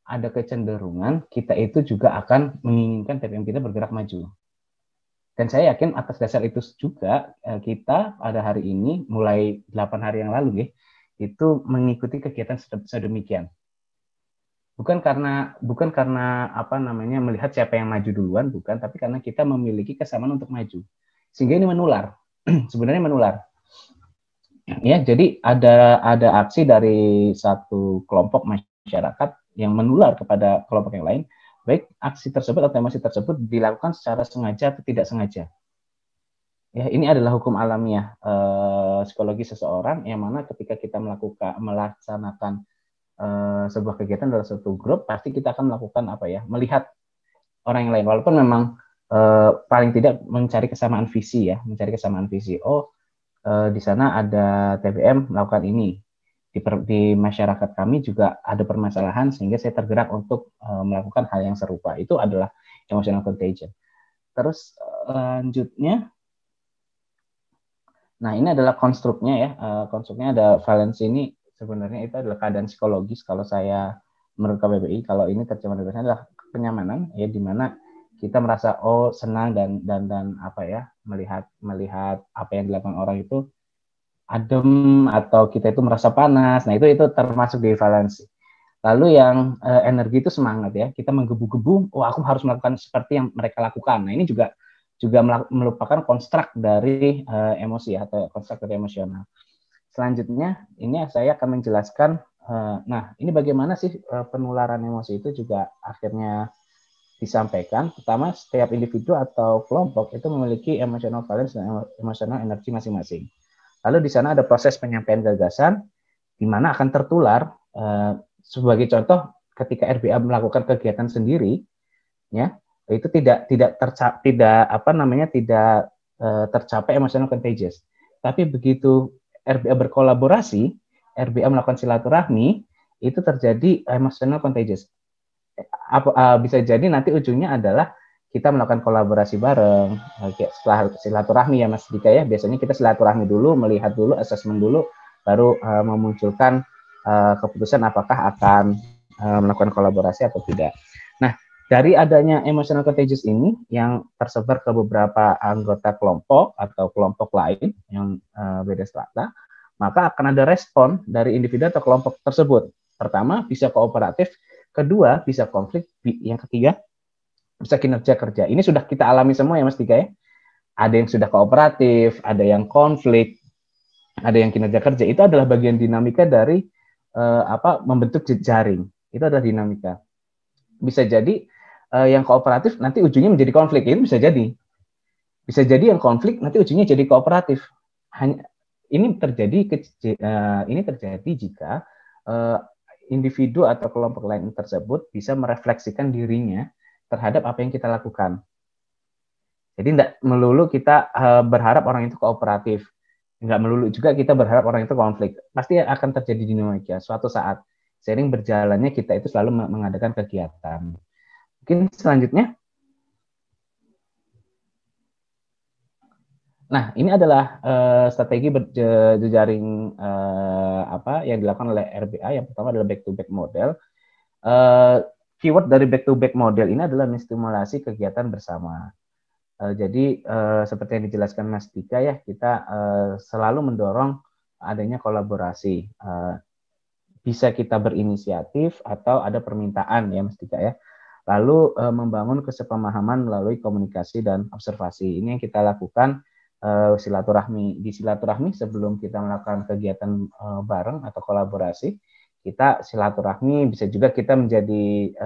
ada kecenderungan kita itu juga akan menginginkan TBM kita bergerak maju. Dan saya yakin atas dasar itu juga kita pada hari ini mulai 8 hari yang lalu ya, itu mengikuti kegiatan sedemikian. Bukan karena melihat siapa yang maju duluan, bukan, tapi karena kita memiliki kesamaan untuk maju. Sehingga ini menular. Sebenarnya menular. Ya, jadi ada aksi dari satu kelompok masyarakat yang menular kepada kelompok yang lain, baik aksi tersebut atau emosi tersebut dilakukan secara sengaja atau tidak sengaja. Ya, ini adalah hukum alamiah psikologi seseorang, yang mana ketika kita melaksanakan sebuah kegiatan dalam suatu grup, pasti kita akan melakukan melihat orang yang lain, walaupun memang paling tidak mencari kesamaan visi ya, di sana ada TBM melakukan ini, di masyarakat kami juga ada permasalahan sehingga saya tergerak untuk melakukan hal yang serupa. Itu adalah emotional contagion. Terus lanjutnya, nah ini adalah konstruknya ya, konstruknya ada valensi. Ini sebenarnya itu adalah keadaan psikologis kalau saya menurut KBBI. Kalau ini terjemahan bahasanya adalah kenyamanan ya, di mana kita merasa senang dan melihat apa yang dilakukan orang itu adem, atau kita itu merasa panas. Nah, itu termasuk di valensi. Lalu yang energi itu semangat ya, kita menggebu-gebu, aku harus melakukan seperti yang mereka lakukan. Nah, ini juga merupakan konstruk dari emosi atau konstruk dari emosional. Selanjutnya, ini saya akan menjelaskan, ini bagaimana sih penularan emosi itu juga akhirnya disampaikan. Pertama, setiap individu atau kelompok itu memiliki emotional valence dan emotional energy masing-masing. Lalu di sana ada proses penyampaian gagasan, di mana akan tertular. Sebagai contoh, ketika RBA melakukan kegiatan sendiri, ya, itu tidak tercapai emotional contagious. Tapi begitu RBA berkolaborasi, RBA melakukan silaturahmi, itu terjadi emotional contagious. Bisa jadi nanti ujungnya adalah kita melakukan kolaborasi bareng. Setelah silaturahmi ya Mas Dika ya, biasanya kita silaturahmi dulu, melihat dulu, asesmen dulu, baru memunculkan keputusan apakah akan melakukan kolaborasi atau tidak. Nah, dari adanya emotional contagious ini yang tersebar ke beberapa anggota kelompok atau kelompok lain yang beda strata, maka akan ada respon dari individu atau kelompok tersebut. Pertama, bisa kooperatif. Kedua, bisa konflik. Yang ketiga, bisa kinerja kerja. Ini sudah kita alami semua ya Mas Dika ya. Ada yang sudah kooperatif, ada yang konflik, ada yang kinerja kerja. Itu adalah bagian dinamika dari membentuk jaring. Itu adalah dinamika. Bisa jadi yang kooperatif nanti ujungnya menjadi konflik. Ini bisa jadi. Bisa jadi yang konflik nanti ujungnya jadi kooperatif. Ini terjadi jika individu atau kelompok lain tersebut bisa merefleksikan dirinya terhadap apa yang kita lakukan. Jadi tidak melulu kita berharap orang itu kooperatif, nggak melulu juga kita berharap orang itu konflik. Pasti akan terjadi dinamika suatu saat. Seiring berjalannya kita itu selalu mengadakan kegiatan. Mungkin selanjutnya. Nah, ini adalah strategi berjejaring yang dilakukan oleh RBA. Yang pertama adalah back-to-back model. Keyword dari back-to-back model ini adalah menstimulasi kegiatan bersama. Jadi seperti yang dijelaskan Mas Dika ya, kita selalu mendorong adanya kolaborasi. Bisa kita berinisiatif atau ada permintaan ya Mas Dika ya. Lalu membangun kesepemahaman melalui komunikasi dan observasi. Ini yang kita lakukan silaturahmi. Di silaturahmi sebelum kita melakukan kegiatan bareng atau kolaborasi, kita silaturahmi, bisa juga kita menjadi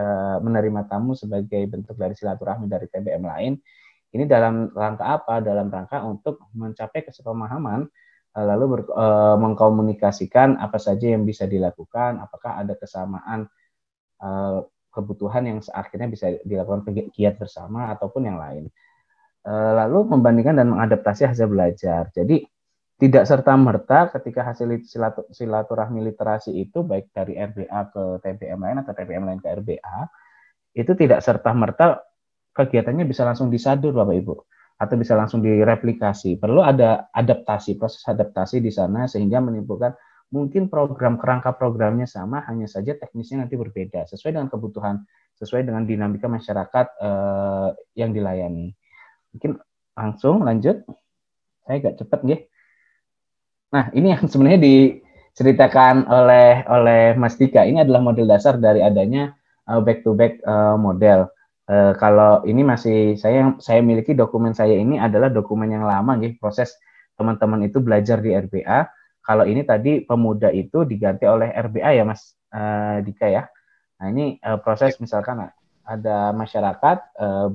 menerima tamu sebagai bentuk dari silaturahmi dari TBM lain. Ini dalam rangka apa? Dalam rangka untuk mencapai kesepemahaman, lalu mengkomunikasikan apa saja yang bisa dilakukan, apakah ada kesamaan kebutuhan yang akhirnya bisa dilakukan kegiatan bersama ataupun yang lain. Lalu membandingkan dan mengadaptasi hasil belajar. Jadi tidak serta-merta ketika hasil silaturahmi literasi itu baik dari RBA ke TBM lain atau TBM lain ke RBA, itu tidak serta-merta kegiatannya bisa langsung disadur Bapak Ibu, atau bisa langsung direplikasi. Perlu ada adaptasi, proses adaptasi di sana sehingga menimbulkan mungkin program kerangka programnya sama, hanya saja teknisnya nanti berbeda sesuai dengan kebutuhan, sesuai dengan dinamika masyarakat yang dilayani. Mungkin langsung lanjut. Saya agak cepat nggih. Nah, ini yang sebenarnya diceritakan oleh Mas Dika. Ini adalah model dasar dari adanya back-to-back model. Kalau ini masih saya miliki dokumen saya ini adalah dokumen yang lama, nggih. Proses teman-teman itu belajar di RBA. Kalau ini tadi pemuda itu diganti oleh RBA ya, Mas Dika ya. Nah, ini proses misalkan ada masyarakat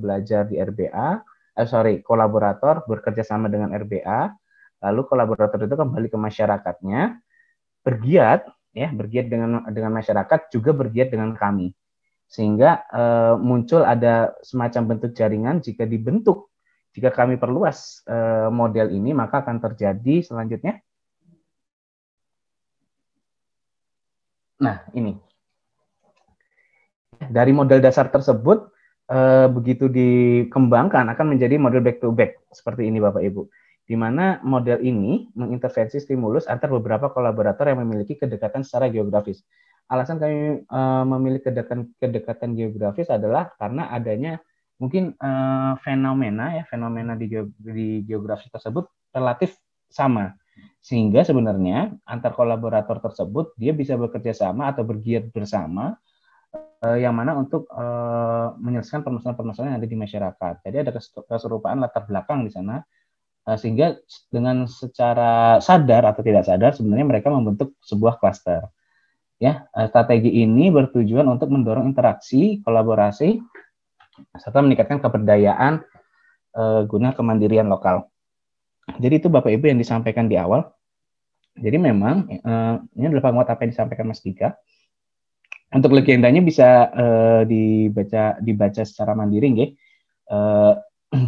belajar di RBA, kolaborator bekerja sama dengan RBA. Lalu kolaborator itu kembali ke masyarakatnya, bergiat dengan masyarakat, juga bergiat dengan kami, sehingga muncul ada semacam bentuk jaringan. Jika kami perluas model ini, maka akan terjadi selanjutnya. Nah, ini dari model dasar tersebut begitu dikembangkan akan menjadi model back to back seperti ini Bapak Ibu, di mana model ini mengintervensi stimulus antar beberapa kolaborator yang memiliki kedekatan secara geografis. Alasan kami memilih kedekatan geografis adalah karena adanya mungkin fenomena di geografis tersebut relatif sama, sehingga sebenarnya antar kolaborator tersebut dia bisa bekerja sama atau bergiat bersama, yang mana untuk menyelesaikan permasalahan-permasalahan yang ada di masyarakat. Jadi ada keserupaan latar belakang di sana, sehingga dengan secara sadar atau tidak sadar sebenarnya mereka membentuk sebuah klaster. Ya, strategi ini bertujuan untuk mendorong interaksi, kolaborasi, serta meningkatkan keberdayaan guna kemandirian lokal. Jadi itu Bapak Ibu yang disampaikan di awal. Jadi memang ini adalah penguat apa yang disampaikan Mas Dika. Untuk legendanya bisa dibaca secara mandiri, nggih.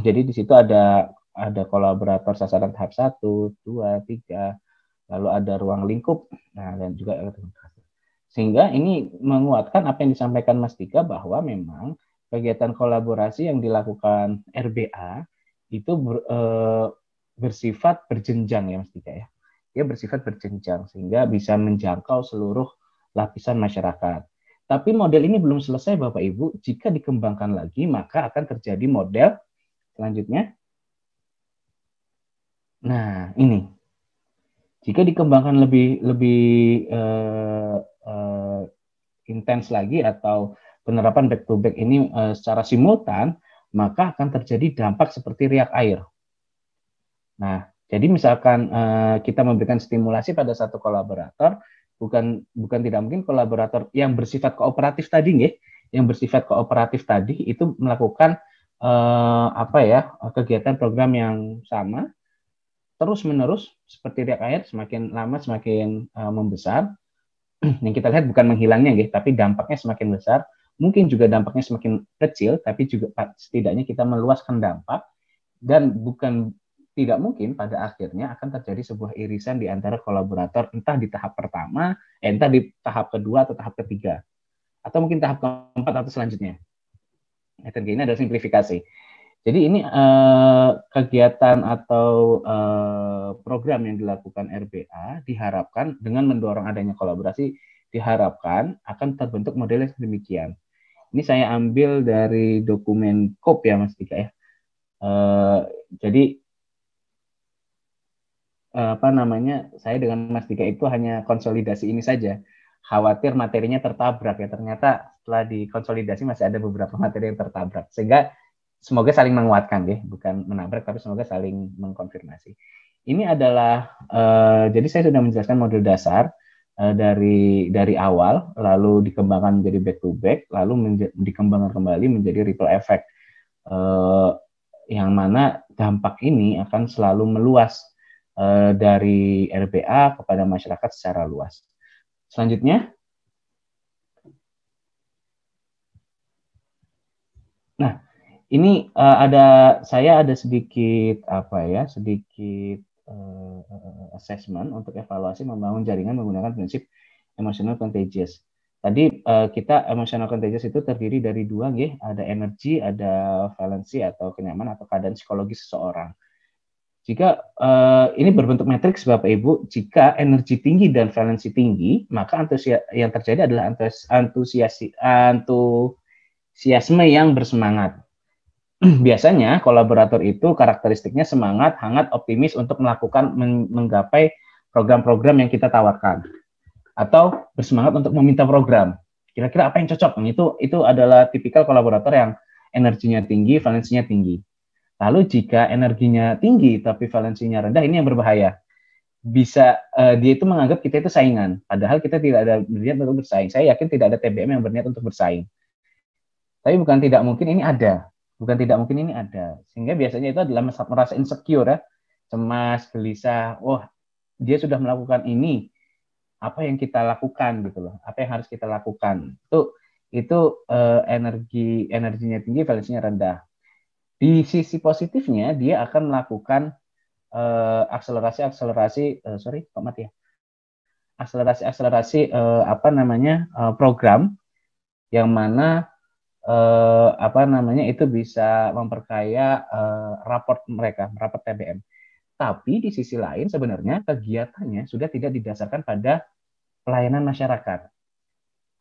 Jadi di situ ada kolaborator sasaran tahap 1, 2, 3, lalu ada ruang lingkup, nah dan juga sehingga ini menguatkan apa yang disampaikan Mas Dika bahwa memang kegiatan kolaborasi yang dilakukan RBA itu bersifat berjenjang ya Mas Dika ya. Dia bersifat berjenjang sehingga bisa menjangkau seluruh lapisan masyarakat. Tapi model ini belum selesai Bapak Ibu. Jika dikembangkan lagi maka akan terjadi model selanjutnya. Nah, ini. Jika dikembangkan lebih intens lagi atau penerapan back to back ini secara simultan, maka akan terjadi dampak seperti riak air. Nah, jadi misalkan kita memberikan stimulasi pada satu kolaborator, bukan tidak mungkin kolaborator yang bersifat kooperatif tadi, nggih, yang bersifat kooperatif tadi itu melakukan kegiatan program yang sama terus-menerus seperti riak air, semakin lama semakin membesar. Yang kita lihat bukan menghilangnya, nggih, tapi dampaknya semakin besar. Mungkin juga dampaknya semakin kecil, tapi juga setidaknya kita meluaskan dampak, dan bukan tidak mungkin pada akhirnya akan terjadi sebuah irisan di antara kolaborator, entah di tahap pertama, entah di tahap kedua atau tahap ketiga, atau mungkin tahap keempat atau selanjutnya. Metode ini adalah simplifikasi. Jadi ini kegiatan atau program yang dilakukan RBA diharapkan dengan mendorong adanya kolaborasi, diharapkan akan terbentuk model yang demikian. Ini saya ambil dari dokumen COP ya Mas Dika ya. Jadi apa namanya, saya dengan Mas Dika itu hanya konsolidasi ini saja. Khawatir materinya tertabrak ya, ternyata setelah dikonsolidasi masih ada beberapa materi yang tertabrak. Sehingga semoga saling menguatkan ya, bukan menabrak tapi semoga saling mengkonfirmasi. Ini adalah jadi saya sudah menjelaskan model dasar dari awal, lalu dikembangkan menjadi back to back, lalu dikembangkan kembali menjadi ripple effect, yang mana dampak ini akan selalu meluas dari RBA kepada masyarakat secara luas. Selanjutnya, nah ini saya ada sedikit sedikit assessment untuk evaluasi membangun jaringan menggunakan prinsip emotional contagious. Tadi kita emotional contagious itu terdiri dari dua, ada energi, ada valensi atau kenyamanan atau keadaan psikologis seseorang. Jika ini berbentuk matriks Bapak Ibu, jika energi tinggi dan valensi tinggi, maka yang terjadi adalah antusiasme yang bersemangat. Biasanya kolaborator itu karakteristiknya semangat, hangat, optimis untuk menggapai program-program yang kita tawarkan, atau bersemangat untuk meminta program. Kira-kira apa yang cocok? Itu adalah tipikal kolaborator yang energinya tinggi, valensinya tinggi. Lalu jika energinya tinggi tapi valensinya rendah, ini yang berbahaya. Bisa dia itu menganggap kita itu saingan, padahal kita tidak ada berniat untuk bersaing. Saya yakin tidak ada TBM yang berniat untuk bersaing. Tapi bukan tidak mungkin ini ada. Sehingga biasanya itu adalah merasa insecure, ya, cemas, gelisah. Oh, dia sudah melakukan ini, apa yang kita lakukan gitu loh? Apa yang harus kita lakukan? Itu energinya tinggi, valensinya rendah. Di sisi positifnya, dia akan melakukan akselerasi program yang mana itu bisa memperkaya raport TBM. Tapi di sisi lain sebenarnya kegiatannya sudah tidak didasarkan pada pelayanan masyarakat,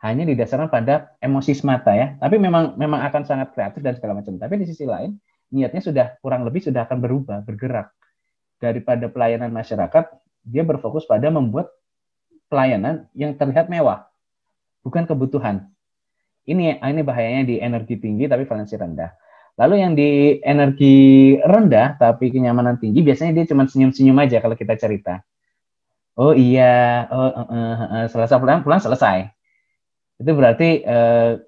hanya didasarkan pada emosi semata ya. Tapi memang akan sangat kreatif dan segala macam. Tapi di sisi lain niatnya sudah kurang lebih sudah akan bergerak daripada pelayanan masyarakat, dia berfokus pada membuat pelayanan yang terlihat mewah, bukan kebutuhan. Ini bahayanya di energi tinggi tapi valensi rendah. Lalu yang di energi rendah tapi kenyamanan tinggi, biasanya dia cuma senyum-senyum aja kalau kita cerita. Oh iya, selesai pulang selesai. Itu berarti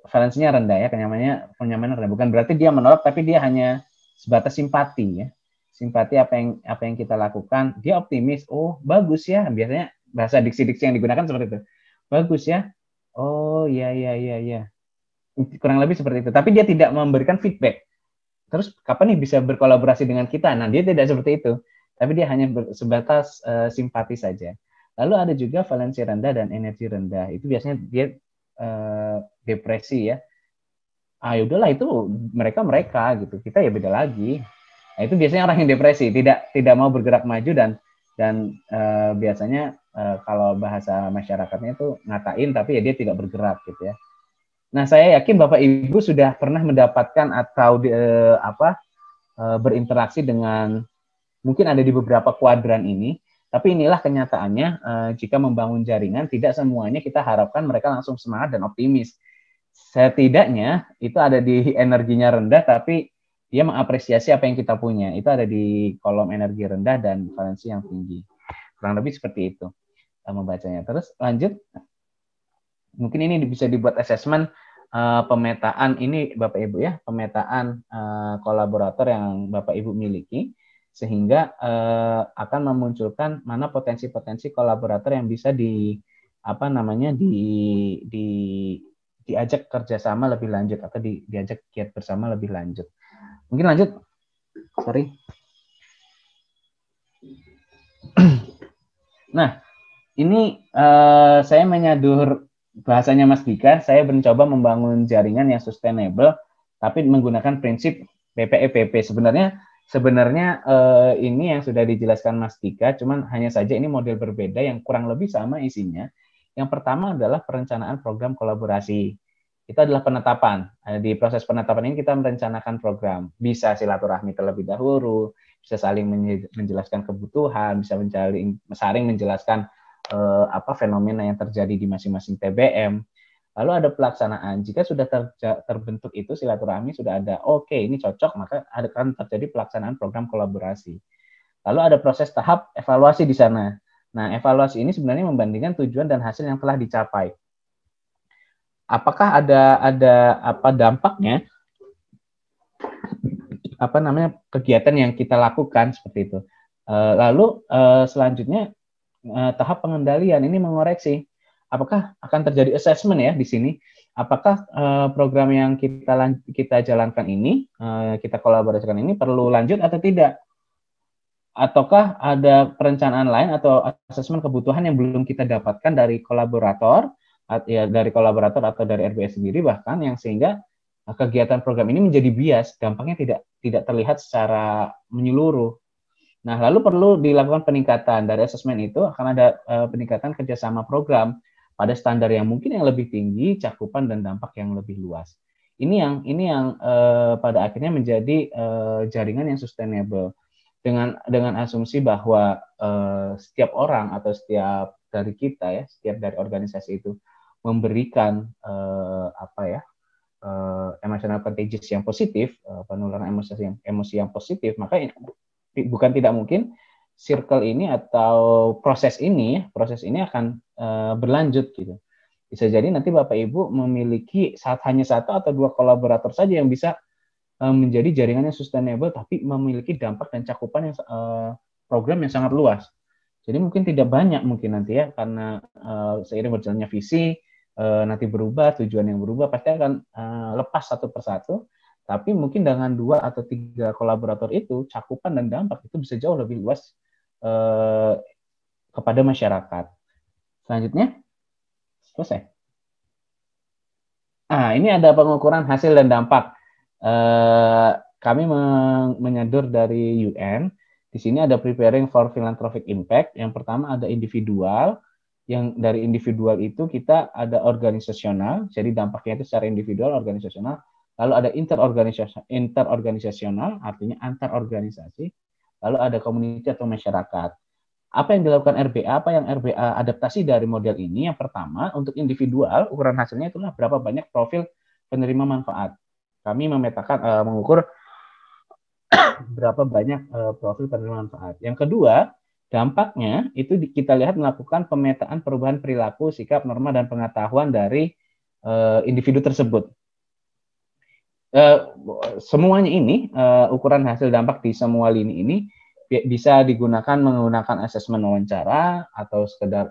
valensinya rendah ya, kenyamanan rendah. Bukan berarti dia menolak, tapi dia hanya sebatas simpati ya. Simpati apa yang kita lakukan, dia optimis. Oh, bagus ya. Biasanya bahasa diksi-diksi yang digunakan seperti itu. Bagus ya. Oh, iya. Kurang lebih seperti itu. Tapi dia tidak memberikan feedback. Terus kapan nih bisa berkolaborasi dengan kita? Nah, dia tidak seperti itu. Tapi dia hanya sebatas simpati saja. Lalu ada juga valensi rendah dan energi rendah. Itu biasanya dia depresi ya. Yaudahlah itu mereka gitu. Kita ya beda lagi. Nah, itu biasanya orang yang depresi, tidak mau bergerak maju dan biasanya kalau bahasa masyarakatnya itu ngatain tapi ya dia tidak bergerak gitu ya. Nah, saya yakin Bapak Ibu sudah pernah mendapatkan atau berinteraksi dengan mungkin ada di beberapa kuadran ini, tapi inilah kenyataannya jika membangun jaringan tidak semuanya kita harapkan mereka langsung semangat dan optimis. Setidaknya itu ada di energinya rendah tapi dia mengapresiasi apa yang kita punya. Itu ada di kolom energi rendah dan valensi yang tinggi. Kurang lebih seperti itu membacanya. Terus lanjut. Mungkin ini bisa dibuat assessment pemetaan ini Bapak Ibu ya, pemetaan kolaborator yang Bapak Ibu miliki sehingga akan memunculkan mana potensi-potensi kolaborator yang bisa diajak kerjasama lebih lanjut atau diajak giat bersama lebih lanjut. Mungkin lanjut. Sorry. Nah, ini saya menyadur bahasanya Mas Dika. Saya mencoba membangun jaringan yang sustainable, tapi menggunakan prinsip PPEPP. Sebenarnya ini yang sudah dijelaskan Mas Dika, cuman hanya saja ini model berbeda yang kurang lebih sama isinya. Yang pertama adalah perencanaan program kolaborasi. itu adalah penetapan. Di proses penetapan ini kita merencanakan program. Bisa silaturahmi terlebih dahulu, bisa saling menjelaskan kebutuhan, bisa saling menjelaskan fenomena yang terjadi di masing-masing TBM. Lalu ada pelaksanaan. Jika sudah terbentuk itu silaturahmi, sudah ada, oke, ini cocok, maka akan terjadi pelaksanaan program kolaborasi. Lalu ada proses tahap evaluasi di sana. Nah, evaluasi ini sebenarnya membandingkan tujuan dan hasil yang telah dicapai. Apakah ada apa dampaknya, kegiatan yang kita lakukan seperti itu. Lalu selanjutnya tahap pengendalian ini mengoreksi. Apakah akan terjadi assessment ya di sini? Apakah program yang kita jalankan ini, kita kolaborasikan ini perlu lanjut atau tidak? Ataukah ada perencanaan lain atau asesmen kebutuhan yang belum kita dapatkan dari kolaborator atau dari RBS sendiri, bahkan yang sehingga kegiatan program ini menjadi bias, dampaknya tidak terlihat secara menyeluruh. Nah, lalu perlu dilakukan peningkatan. Dari asesmen itu akan ada peningkatan kerjasama program pada standar yang mungkin yang lebih tinggi, cakupan dan dampak yang lebih luas. Ini yang pada akhirnya menjadi jaringan yang sustainable. Dengan asumsi bahwa setiap orang atau setiap dari kita ya, setiap dari organisasi itu memberikan emotional contagious yang positif, penularan emosi yang positif, maka bukan tidak mungkin circle ini atau proses ini akan berlanjut gitu. Bisa jadi nanti Bapak Ibu memiliki hanya satu atau dua kolaborator saja yang bisa menjadi jaringan yang sustainable, tapi memiliki dampak dan cakupan yang program yang sangat luas. Jadi mungkin tidak banyak mungkin nanti ya, karena seiring berjalannya visi nanti berubah, tujuan yang berubah pasti akan lepas satu persatu. Tapi mungkin dengan 2 atau 3 kolaborator itu, cakupan dan dampak itu bisa jauh lebih luas kepada masyarakat. Selanjutnya, selesai. Ini ada pengukuran hasil dan dampak. Kami menyadur dari UN. Di sini ada preparing for philanthropic impact. Yang pertama ada individual. Yang dari individual itu kita ada organisasional. Jadi dampaknya itu secara individual, organisasional. Lalu ada interorganisasional, artinya antar organisasi. Lalu ada community atau masyarakat. Apa yang dilakukan RBA? Apa yang RBA adaptasi dari model ini? Yang pertama, untuk individual, ukuran hasilnya itulah berapa banyak profil penerima manfaat. Kami memetakan, mengukur berapa banyak profil penerima manfaat. Yang kedua, dampaknya itu kita lihat melakukan pemetaan perubahan perilaku, sikap, norma, dan pengetahuan dari individu tersebut. Semuanya ini, ukuran hasil dampak di semua lini ini bisa digunakan menggunakan asesmen wawancara atau sekedar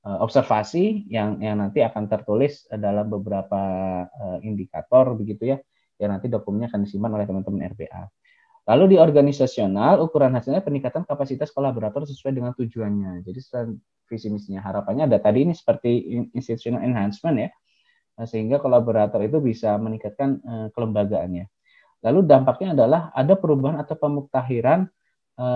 observasi yang nanti akan tertulis dalam beberapa indikator begitu ya, yang nanti dokumennya akan disimpan oleh teman-teman RBA. Lalu di organisasional, ukuran hasilnya peningkatan kapasitas kolaborator sesuai dengan tujuannya. Jadi visi misinya harapannya ada tadi ini seperti institutional enhancement ya, sehingga kolaborator itu bisa meningkatkan kelembagaannya. Lalu dampaknya adalah ada perubahan atau pemuktahiran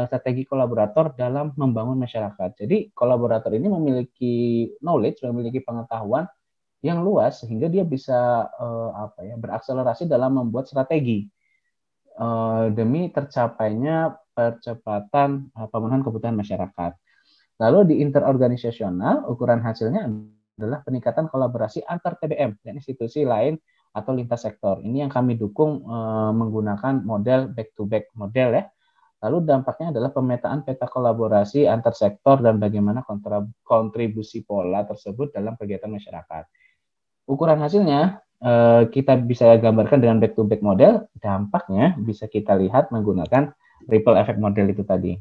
strategi kolaborator dalam membangun masyarakat. Jadi kolaborator ini memiliki knowledge, memiliki pengetahuan yang luas sehingga dia bisa berakselerasi dalam membuat strategi demi tercapainya percepatan pemenuhan kebutuhan masyarakat. Lalu di interorganisasional, ukuran hasilnya adalah peningkatan kolaborasi antar TBM dan institusi lain atau lintas sektor. Ini yang kami dukung menggunakan model back-to-back model ya. Lalu dampaknya adalah pemetaan peta kolaborasi antar sektor dan bagaimana kontribusi pola tersebut dalam kegiatan masyarakat. Ukuran hasilnya kita bisa gambarkan dengan back-to-back model, dampaknya bisa kita lihat menggunakan ripple effect model itu tadi,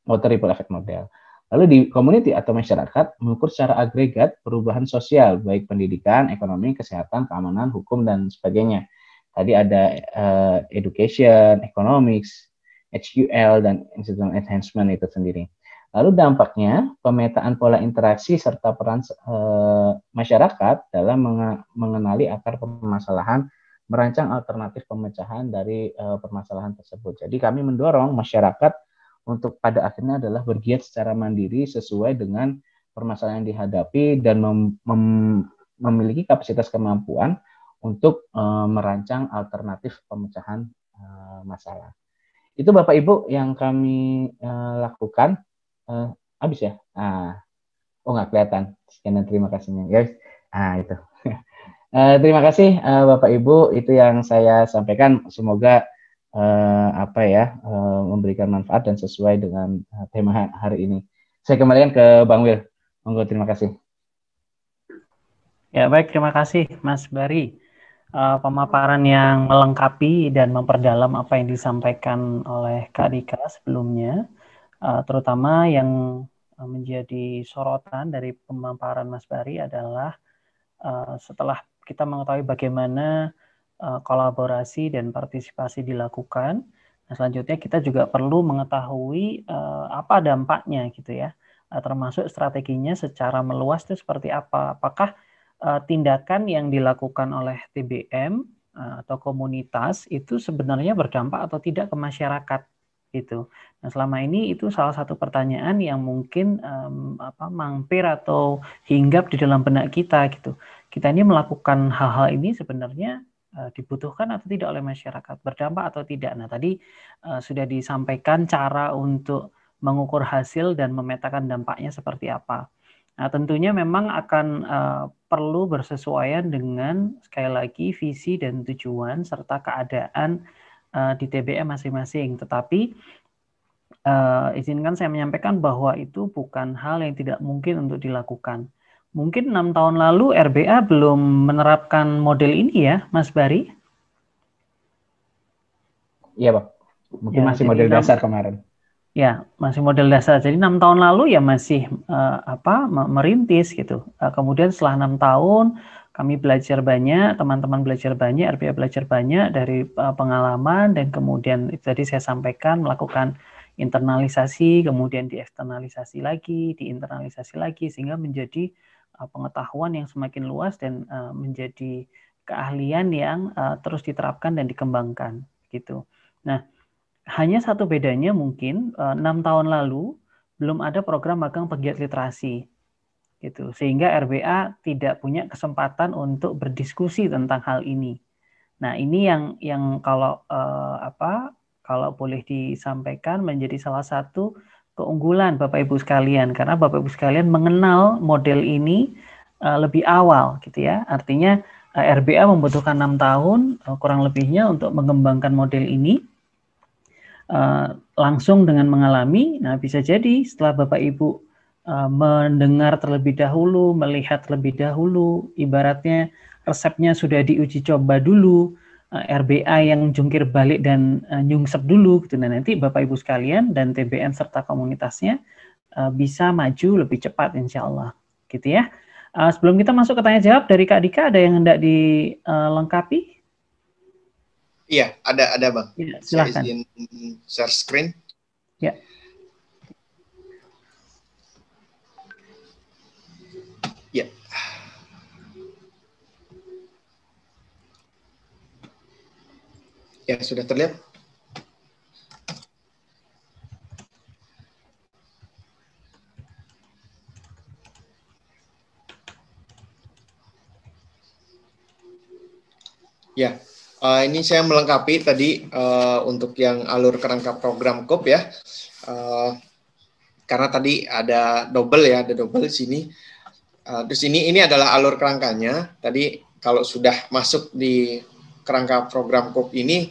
water ripple effect model. Lalu di community atau masyarakat, mengukur secara agregat perubahan sosial, baik pendidikan, ekonomi, kesehatan, keamanan, hukum, dan sebagainya. Tadi ada education, economics, HQL, dan institutional enhancement itu sendiri. Lalu dampaknya, pemetaan pola interaksi serta peran masyarakat dalam mengenali akar permasalahan, merancang alternatif pemecahan dari permasalahan tersebut. Jadi kami mendorong masyarakat untuk pada akhirnya adalah bergiat secara mandiri sesuai dengan permasalahan yang dihadapi dan memiliki kapasitas kemampuan untuk merancang alternatif pemecahan masalah. Itu Bapak Ibu yang kami lakukan. Habis ya? Oh nggak kelihatan. Sekian dan terima kasihnya. Guys. Itu. Terima kasih Bapak Ibu. Itu yang saya sampaikan. Semoga memberikan manfaat dan sesuai dengan tema hari ini. Saya kembalikan ke Bang Wil. Monggo, terima kasih. Ya baik, terima kasih Mas Bari. Pemaparan yang melengkapi dan memperdalam apa yang disampaikan oleh Kak Dika sebelumnya, terutama yang menjadi sorotan dari pemaparan Mas Bari adalah setelah kita mengetahui bagaimana kolaborasi dan partisipasi dilakukan, nah selanjutnya kita juga perlu mengetahui apa dampaknya gitu ya, termasuk strateginya secara meluas itu seperti apa. Apakah tindakan yang dilakukan oleh TBM atau komunitas itu sebenarnya berdampak atau tidak ke masyarakat gitu. Nah, selama ini itu salah satu pertanyaan yang mungkin mampir atau hinggap di dalam benak kita gitu. Kita ini melakukan hal-hal ini sebenarnya dibutuhkan atau tidak oleh masyarakat, berdampak atau tidak. Nah, tadi sudah disampaikan cara untuk mengukur hasil dan memetakan dampaknya seperti apa. Nah, tentunya memang akan perlu bersesuaian dengan sekali lagi visi dan tujuan serta keadaan di TBM masing-masing. Tetapi izinkan saya menyampaikan bahwa itu bukan hal yang tidak mungkin untuk dilakukan. Mungkin 6 tahun lalu RBA belum menerapkan model ini ya, Mas Bari? Iya, Pak. Mungkin masih model dasar kemarin. Ya, masih model dasar. Jadi 6 tahun lalu ya masih merintis gitu. Kemudian setelah 6 tahun kami belajar banyak, teman-teman belajar banyak, RBA belajar banyak dari pengalaman dan kemudian tadi saya sampaikan melakukan internalisasi, kemudian dieksternalisasi lagi, diinternalisasi lagi sehingga menjadi pengetahuan yang semakin luas dan menjadi keahlian yang terus diterapkan dan dikembangkan gitu. Nah, hanya satu bedanya mungkin 6 tahun lalu belum ada program magang pegiat literasi, gitu. Sehingga RBA tidak punya kesempatan untuk berdiskusi tentang hal ini. Nah ini yang kalau kalau boleh disampaikan menjadi salah satu keunggulan Bapak Ibu sekalian, karena Bapak Ibu sekalian mengenal model ini lebih awal, gitu ya. Artinya RBA membutuhkan 6 tahun kurang lebihnya untuk mengembangkan model ini. Langsung dengan mengalami, nah bisa jadi setelah Bapak Ibu mendengar terlebih dahulu, melihat terlebih dahulu, ibaratnya resepnya sudah diuji coba dulu, RBA yang jungkir balik dan nyungsep dulu, gitu. Nah nanti Bapak Ibu sekalian dan TBM serta komunitasnya bisa maju lebih cepat insya Allah, gitu ya. Sebelum kita masuk ke tanya jawab dari Kak Dika, ada yang hendak dilengkapi? Iya, ada Bang. Ya, silakan. Saya izin share screen. Ya. Ya. Ya, sudah terlihat. Ya. Ini saya melengkapi tadi untuk yang alur kerangka program KOP ya, karena tadi ada double di sini. Terus ini adalah alur kerangkanya. Tadi kalau sudah masuk di kerangka program KOP ini,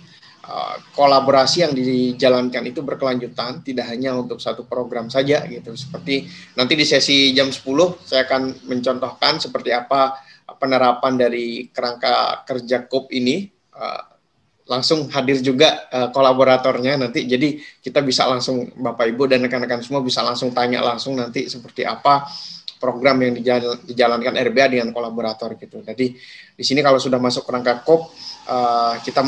kolaborasi yang dijalankan itu berkelanjutan, tidak hanya untuk satu program saja gitu. Seperti nanti di sesi jam 10 saya akan mencontohkan seperti apa penerapan dari kerangka kerja KOP ini. Langsung hadir juga kolaboratornya nanti, jadi kita bisa langsung Bapak Ibu dan rekan-rekan semua bisa langsung tanya langsung nanti seperti apa program yang dijalankan RBA dengan kolaborator gitu. Jadi di sini kalau sudah masuk kerangka KOP, kita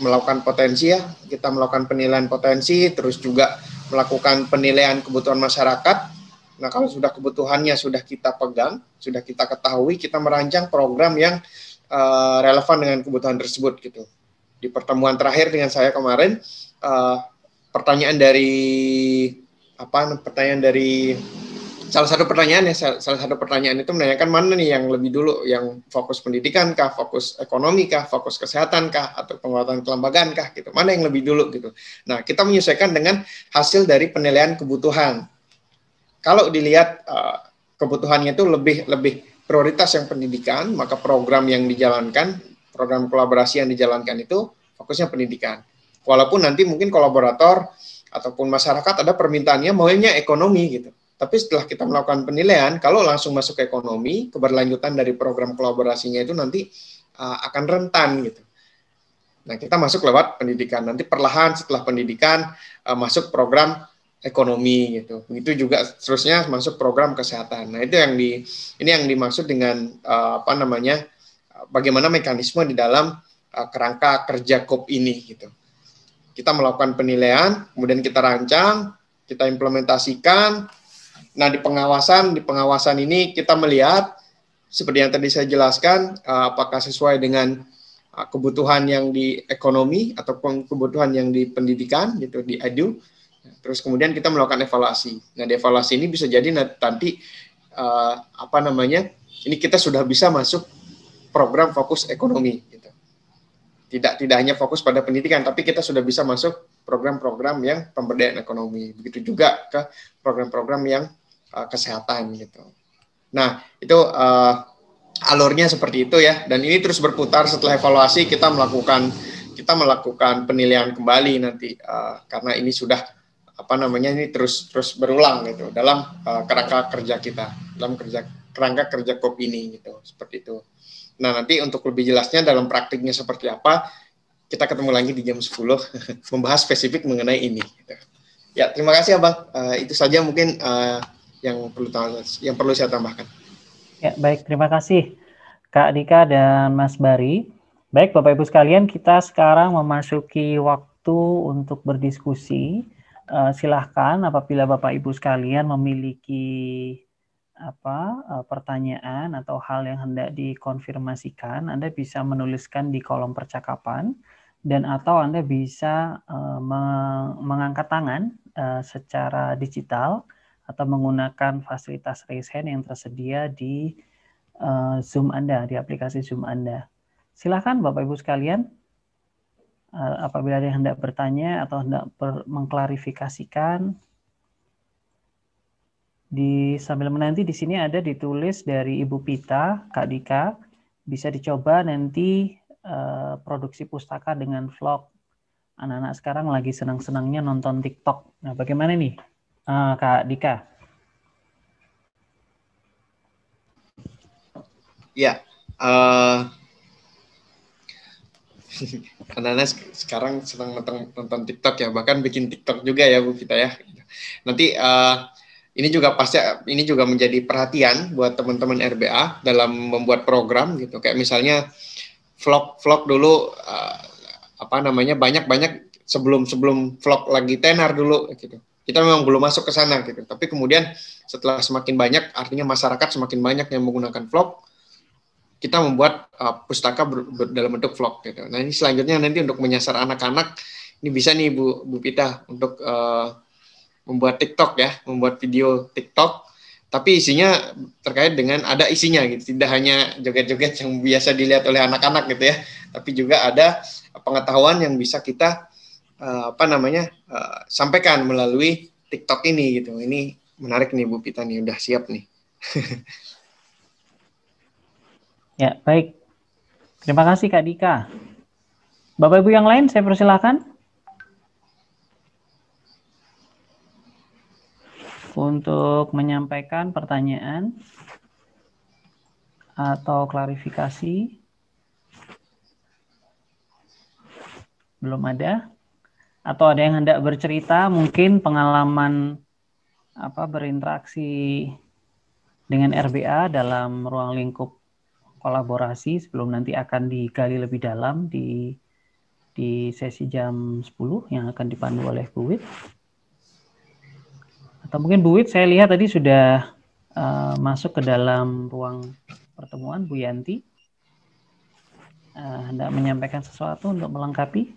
melakukan potensi ya, kita melakukan penilaian potensi, terus juga melakukan penilaian kebutuhan masyarakat. Nah kalau sudah kebutuhannya sudah kita pegang, sudah kita ketahui, kita merancang program yang relevan dengan kebutuhan tersebut gitu. Di pertemuan terakhir dengan saya kemarin, pertanyaan dari salah satu pertanyaan itu menanyakan mana nih yang lebih dulu, yang fokus pendidikan kah, fokus ekonomi kah, fokus kesehatan kah, atau penguatan kelembagaan kah gitu. Mana yang lebih dulu gitu. Nah, kita menyesuaikan dengan hasil dari penilaian kebutuhan. Kalau dilihat kebutuhannya itu lebih prioritas yang pendidikan, maka program yang dijalankan, program kolaborasi yang dijalankan itu fokusnya pendidikan. Walaupun nanti mungkin kolaborator ataupun masyarakat ada permintaannya maunya ekonomi gitu. Tapi setelah kita melakukan penilaian, kalau langsung masuk ke ekonomi, keberlanjutan dari program kolaborasinya itu nanti akan rentan gitu. Nah, kita masuk lewat pendidikan. Nanti perlahan setelah pendidikan masuk program ekonomi gitu. Begitu juga seterusnya masuk program kesehatan. Nah, itu yang dimaksud dengan bagaimana mekanisme di dalam kerangka kerja KOP ini gitu. Kita melakukan penilaian, kemudian kita rancang, kita implementasikan. Nah, di pengawasan ini kita melihat seperti yang tadi saya jelaskan, apakah sesuai dengan kebutuhan yang di ekonomi ataupun kebutuhan yang di pendidikan gitu, di edu. Terus kemudian kita melakukan evaluasi. Nah, di evaluasi ini bisa jadi nanti ini kita sudah bisa masuk program fokus ekonomi gitu. Tidak hanya fokus pada pendidikan, tapi kita sudah bisa masuk program-program yang pemberdayaan ekonomi. Begitu juga ke program-program yang kesehatan gitu. Nah, itu alurnya seperti itu ya. Dan ini terus berputar setelah evaluasi kita melakukan penilaian kembali nanti karena ini sudah ini terus berulang gitu dalam kerangka kerja kita, dalam kerangka kerja KOP ini gitu, seperti itu. Nah, nanti untuk lebih jelasnya dalam praktiknya seperti apa, kita ketemu lagi di jam 10 membahas spesifik mengenai ini. Ya, terima kasih Abang. Itu saja mungkin yang perlu saya tambahkan. Ya, baik. Terima kasih Kak Dika dan Mas Bari. Baik, Bapak Ibu sekalian, kita sekarang memasuki waktu untuk berdiskusi. Silahkan apabila Bapak Ibu sekalian memiliki pertanyaan atau hal yang hendak dikonfirmasikan, Anda bisa menuliskan di kolom percakapan dan atau Anda bisa mengangkat tangan secara digital atau menggunakan fasilitas raise hand yang tersedia di Zoom Anda, di aplikasi Zoom Anda. Silakan Bapak Ibu sekalian, apabila ada yang hendak bertanya atau hendak mengklarifikasikan. Sambil menanti di sini ada ditulis dari Ibu Pita, Kak Dika, bisa dicoba nanti produksi pustaka dengan vlog. Anak-anak sekarang lagi senang-senangnya nonton TikTok. Nah, bagaimana nih, Kak Dika? Ya, anak-anak sekarang senang nonton TikTok ya, bahkan bikin TikTok juga ya Bu Pita ya. Nanti ini juga menjadi perhatian buat teman-teman RBA dalam membuat program gitu. Kayak misalnya vlog dulu banyak sebelum vlog lagi tenar dulu gitu. Kita memang belum masuk ke sana gitu. Tapi kemudian setelah semakin banyak, artinya masyarakat semakin banyak yang menggunakan vlog, kita membuat pustaka dalam bentuk vlog gitu. Nah, ini selanjutnya nanti untuk menyasar anak-anak, ini bisa nih Bu Pita untuk membuat TikTok ya, membuat video TikTok, tapi isinya terkait dengan ada isinya gitu, tidak hanya joget-joget yang biasa dilihat oleh anak-anak gitu ya, tapi juga ada pengetahuan yang bisa kita sampaikan melalui TikTok ini gitu. Ini menarik nih Bu Pita nih, udah siap nih. Ya, baik. Terima kasih Kak Dika. Bapak Ibu yang lain saya persilakan untuk menyampaikan pertanyaan atau klarifikasi. Belum ada? Atau ada yang hendak bercerita mungkin pengalaman berinteraksi dengan RBA dalam ruang lingkup kolaborasi sebelum nanti akan digali lebih dalam di sesi jam 10 yang akan dipandu oleh Bu Wit. Atau mungkin Bu Wit, saya lihat tadi sudah masuk ke dalam ruang pertemuan. Bu Yanti hendak menyampaikan sesuatu untuk melengkapi.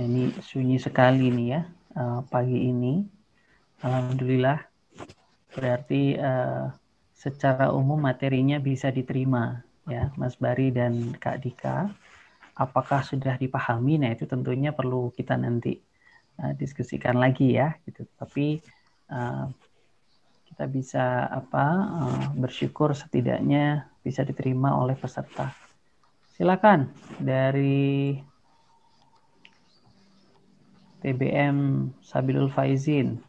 Ini sunyi sekali nih ya pagi ini. Alhamdulillah. Berarti secara umum materinya bisa diterima ya, Mas Bari dan Kak Dika. Apakah sudah dipahami? Nah, itu tentunya perlu kita nanti diskusikan lagi ya gitu. Tapi kita bisa bersyukur setidaknya bisa diterima oleh peserta. Silakan dari TBM Sabilul Faizin,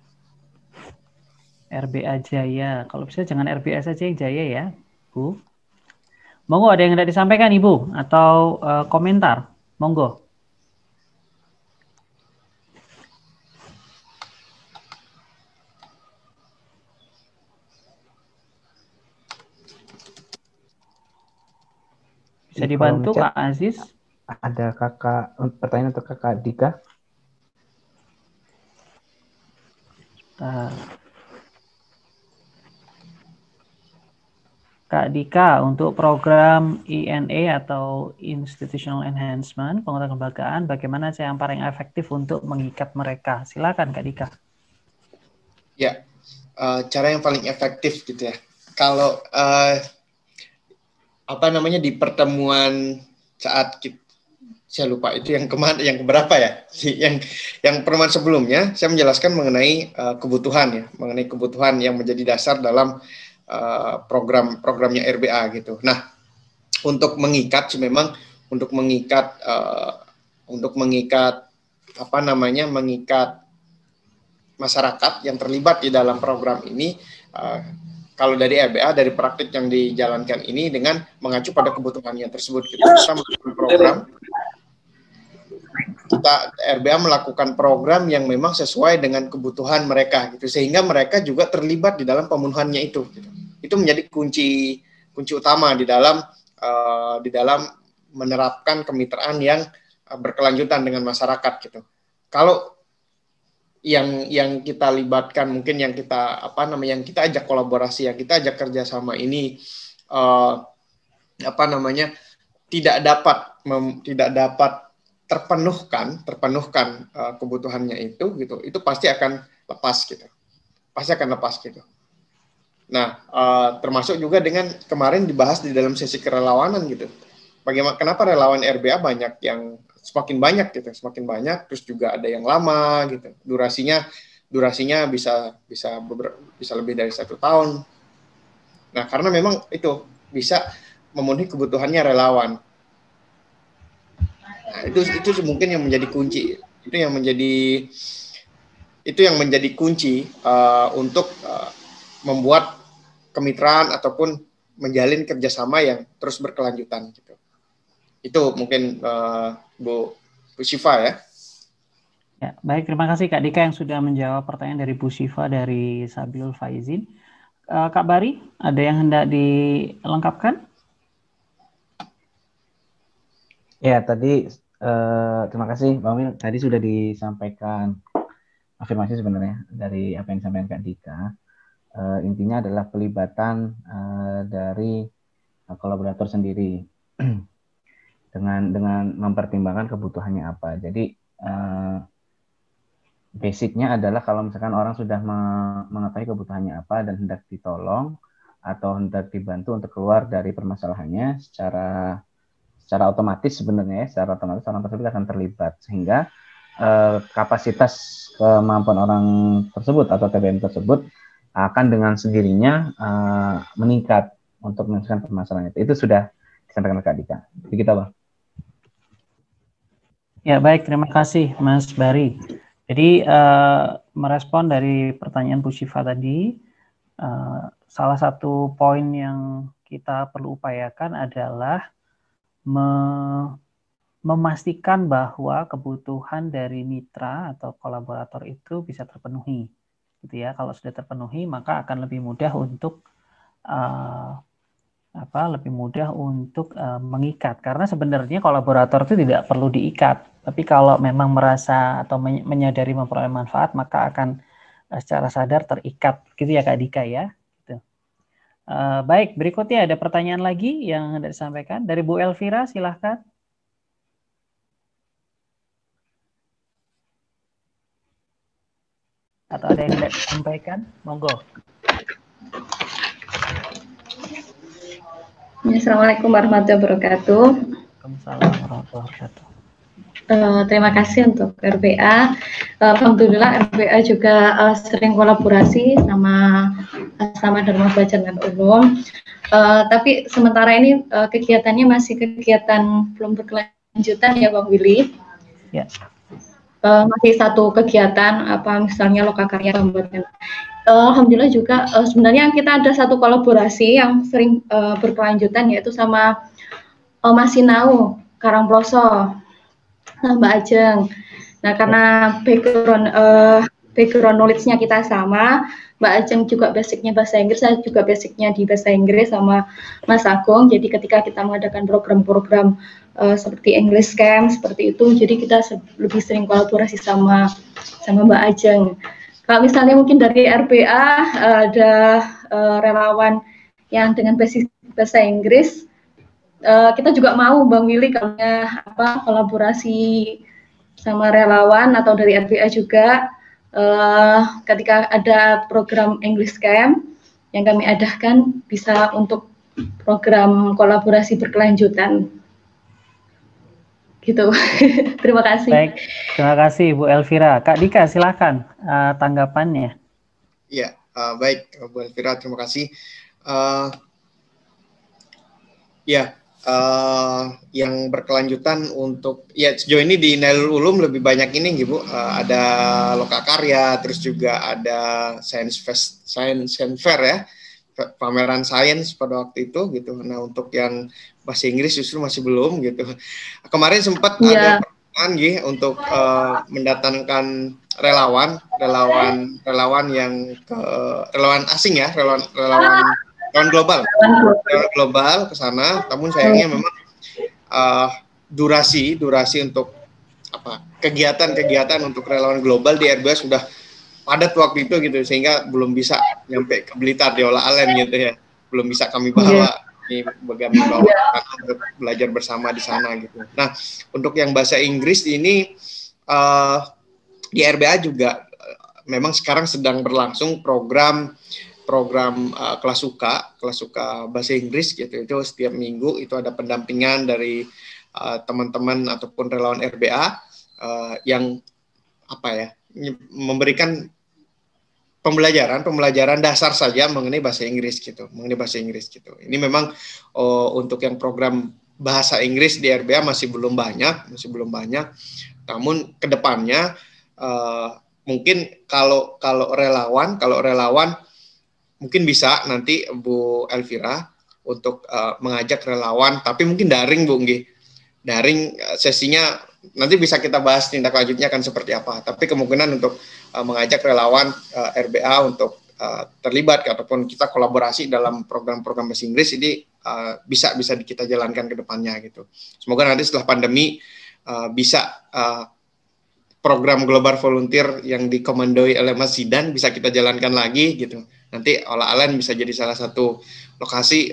RBA Jaya. Kalau bisa jangan RBA saja yang Jaya ya, Bu. Monggo, ada yang hendak disampaikan Ibu atau komentar? Monggo. Bisa dibantu Kak Aziz? Ada kakak pertanyaan untuk Kakak Dika. Kak Dika, untuk program INA atau Institutional Enhancement, penguatan kelembagaan, bagaimana cara yang paling efektif untuk mengikat mereka? Silakan Kak Dika. Ya, cara yang paling efektif gitu ya. Kalau di pertemuan saat saya lupa itu yang kemana, yang keberapa ya? Yang pertemuan sebelumnya saya menjelaskan mengenai mengenai kebutuhan yang menjadi dasar dalam programnya RBA gitu. Nah, untuk mengikat masyarakat yang terlibat di dalam program ini, kalau dari RBA, dari praktik yang dijalankan ini dengan mengacu pada kebutuhannya tersebut. Kita melakukan program, RBA melakukan program yang memang sesuai dengan kebutuhan mereka, gitu, sehingga mereka juga terlibat di dalam pemenuhannya itu. Gitu. Itu menjadi kunci utama di dalam menerapkan kemitraan yang berkelanjutan dengan masyarakat. Gitu. Kalau yang kita libatkan, mungkin yang kita ajak kolaborasi, yang kita ajak kerjasama ini tidak dapat terpenuhkan kebutuhannya itu pasti akan lepas gitu. Nah, termasuk juga dengan kemarin dibahas di dalam sesi kerelawanan gitu. Kenapa relawan RBA semakin banyak, terus juga ada yang lama gitu. Durasinya bisa lebih dari 1 tahun. Nah, karena memang itu bisa memenuhi kebutuhannya relawan. Nah, itu mungkin yang menjadi kunci. Itu yang menjadi kunci untuk membuat kemitraan ataupun menjalin kerjasama yang terus berkelanjutan gitu. Itu mungkin Bu Syifa ya. Ya, baik, terima kasih Kak Dika yang sudah menjawab pertanyaan dari Bu Syifa dari Sabilul Faizin. Kak Bari, ada yang hendak dilengkapkan? Ya, tadi terima kasih Bang Wil. Tadi sudah disampaikan afirmasi sebenarnya dari apa yang disampaikan Kak Dika. Intinya adalah pelibatan dari kolaborator sendiri dengan mempertimbangkan kebutuhannya apa. Jadi basicnya adalah kalau misalkan orang sudah mengetahui kebutuhannya apa dan hendak ditolong atau hendak dibantu untuk keluar dari permasalahannya secara otomatis sebenarnya secara otomatis orang tersebut akan terlibat, sehingga kapasitas kemampuan orang tersebut atau TBM tersebut akan dengan sendirinya meningkat untuk menyelesaikan permasalahan itu. Itu sudah disampaikan Kak Dika. Begitu, Bang. Ya, baik, terima kasih Mas Bari. Jadi merespon dari pertanyaan Bu Syifa tadi, salah satu poin yang kita perlu upayakan adalah memastikan bahwa kebutuhan dari mitra atau kolaborator itu bisa terpenuhi. Gitu ya. Kalau sudah terpenuhi, maka akan lebih mudah untuk mengikat, karena sebenarnya kolaborator itu tidak perlu diikat, tapi kalau memang merasa atau menyadari memperoleh manfaat, maka akan secara sadar terikat, gitu ya Kak Dika ya. Gitu. Baik, berikutnya ada pertanyaan lagi yang hendak disampaikan dari Bu Elvira, silahkan. Atau ada yang tidak disampaikan? Monggo. Assalamualaikum warahmatullahi wabarakatuh. Waalaikumsalam warahmatullahi wabarakatuh. Terima kasih untuk RBA. Alhamdulillah RBA juga sering kolaborasi sama Dharma Belajar dan Ulum. Tapi sementara ini kegiatannya masih kegiatan belum berkelanjutan ya Bang Willy. Ya. Masih satu kegiatan apa misalnya lokakarya pembuatan. Alhamdulillah juga sebenarnya kita ada satu kolaborasi yang sering berkelanjutan yaitu sama Mas Sinau Karangploso. Nah, Mbak Ajeng. Nah, karena background knowledge-nya kita sama, Mbak Ajeng juga basicnya bahasa Inggris, saya juga basicnya di bahasa Inggris sama Mas Agung. Jadi ketika kita mengadakan program-program seperti English Camp seperti itu, jadi kita lebih sering kolaborasi sama Mbak Ajeng. Kalau misalnya mungkin dari RBA ada relawan yang dengan basic bahasa Inggris. Kita juga mau Bang Willy kalau kolaborasi sama relawan atau dari RBA juga ketika ada program English Camp yang kami adakan bisa untuk program kolaborasi berkelanjutan gitu. Terima kasih. Baik, terima kasih Bu Elvira. Kak Dika silakan tanggapannya. Iya, baik Bu Elvira, terima kasih. Yang berkelanjutan untuk sejauh ini di Nailul Ulum lebih banyak ini Bu, ada lokakarya, terus juga ada science fair ya, pameran sains pada waktu itu gitu. Nah untuk yang bahasa Inggris justru masih belum gitu. Kemarin sempat ada pertemuan untuk mendatangkan relawan yang relawan asing ya, relawan global ke sana, namun sayangnya memang durasi untuk kegiatan untuk relawan global di RBA sudah padat waktu itu gitu, sehingga belum bisa nyampe ke Blitar di Olah Alen gitu ya, belum bisa kami bawa untuk belajar bersama di sana gitu. Nah untuk yang bahasa Inggris ini di RBA juga memang sekarang sedang berlangsung program kelas suka bahasa Inggris gitu. Itu setiap minggu itu ada pendampingan dari teman-teman ataupun relawan RBA yang memberikan pembelajaran dasar saja mengenai bahasa Inggris gitu. Ini memang untuk yang program bahasa Inggris di RBA masih belum banyak. Namun kedepannya mungkin kalau relawan mungkin bisa nanti Bu Elvira untuk mengajak relawan, tapi mungkin daring Bu Nggi. Daring sesinya nanti bisa kita bahas tindak lanjutnya akan seperti apa. Tapi kemungkinan untuk mengajak relawan RBA untuk terlibat ataupun kita kolaborasi dalam program-program bahasa Inggris ini bisa kita jalankan ke depannya gitu. Semoga nanti setelah pandemi bisa program Global Volunteer yang dikomandoi oleh Mas Zidan bisa kita jalankan lagi gitu. Nanti Olah Alen bisa jadi salah satu lokasi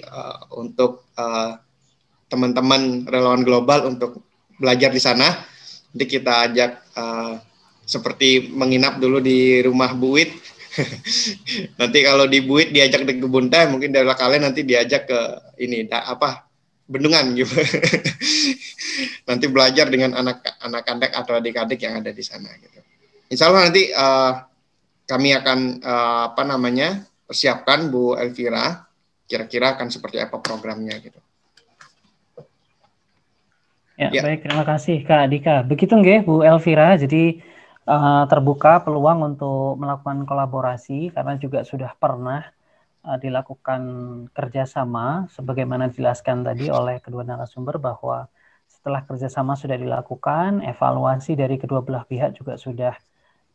untuk teman-teman relawan global untuk belajar di sana. Nanti kita ajak seperti menginap dulu di rumah Bu Wit. Nanti kalau di Bu Wit diajak ke kebun teh, mungkin dari Olah Alen nanti diajak ke bendungan gitu. Nanti belajar dengan anak-anak atau adik-adik yang ada di sana gitu. Insya Allah nanti kami akan persiapkan Bu Elvira kira-kira akan seperti apa programnya gitu. Ya. Baik, terima kasih Kak Dika. Begitu nggih Bu Elvira, jadi terbuka peluang untuk melakukan kolaborasi karena juga sudah pernah dilakukan kerjasama sebagaimana dijelaskan tadi oleh kedua narasumber bahwa setelah kerjasama sudah dilakukan, evaluasi dari kedua belah pihak juga sudah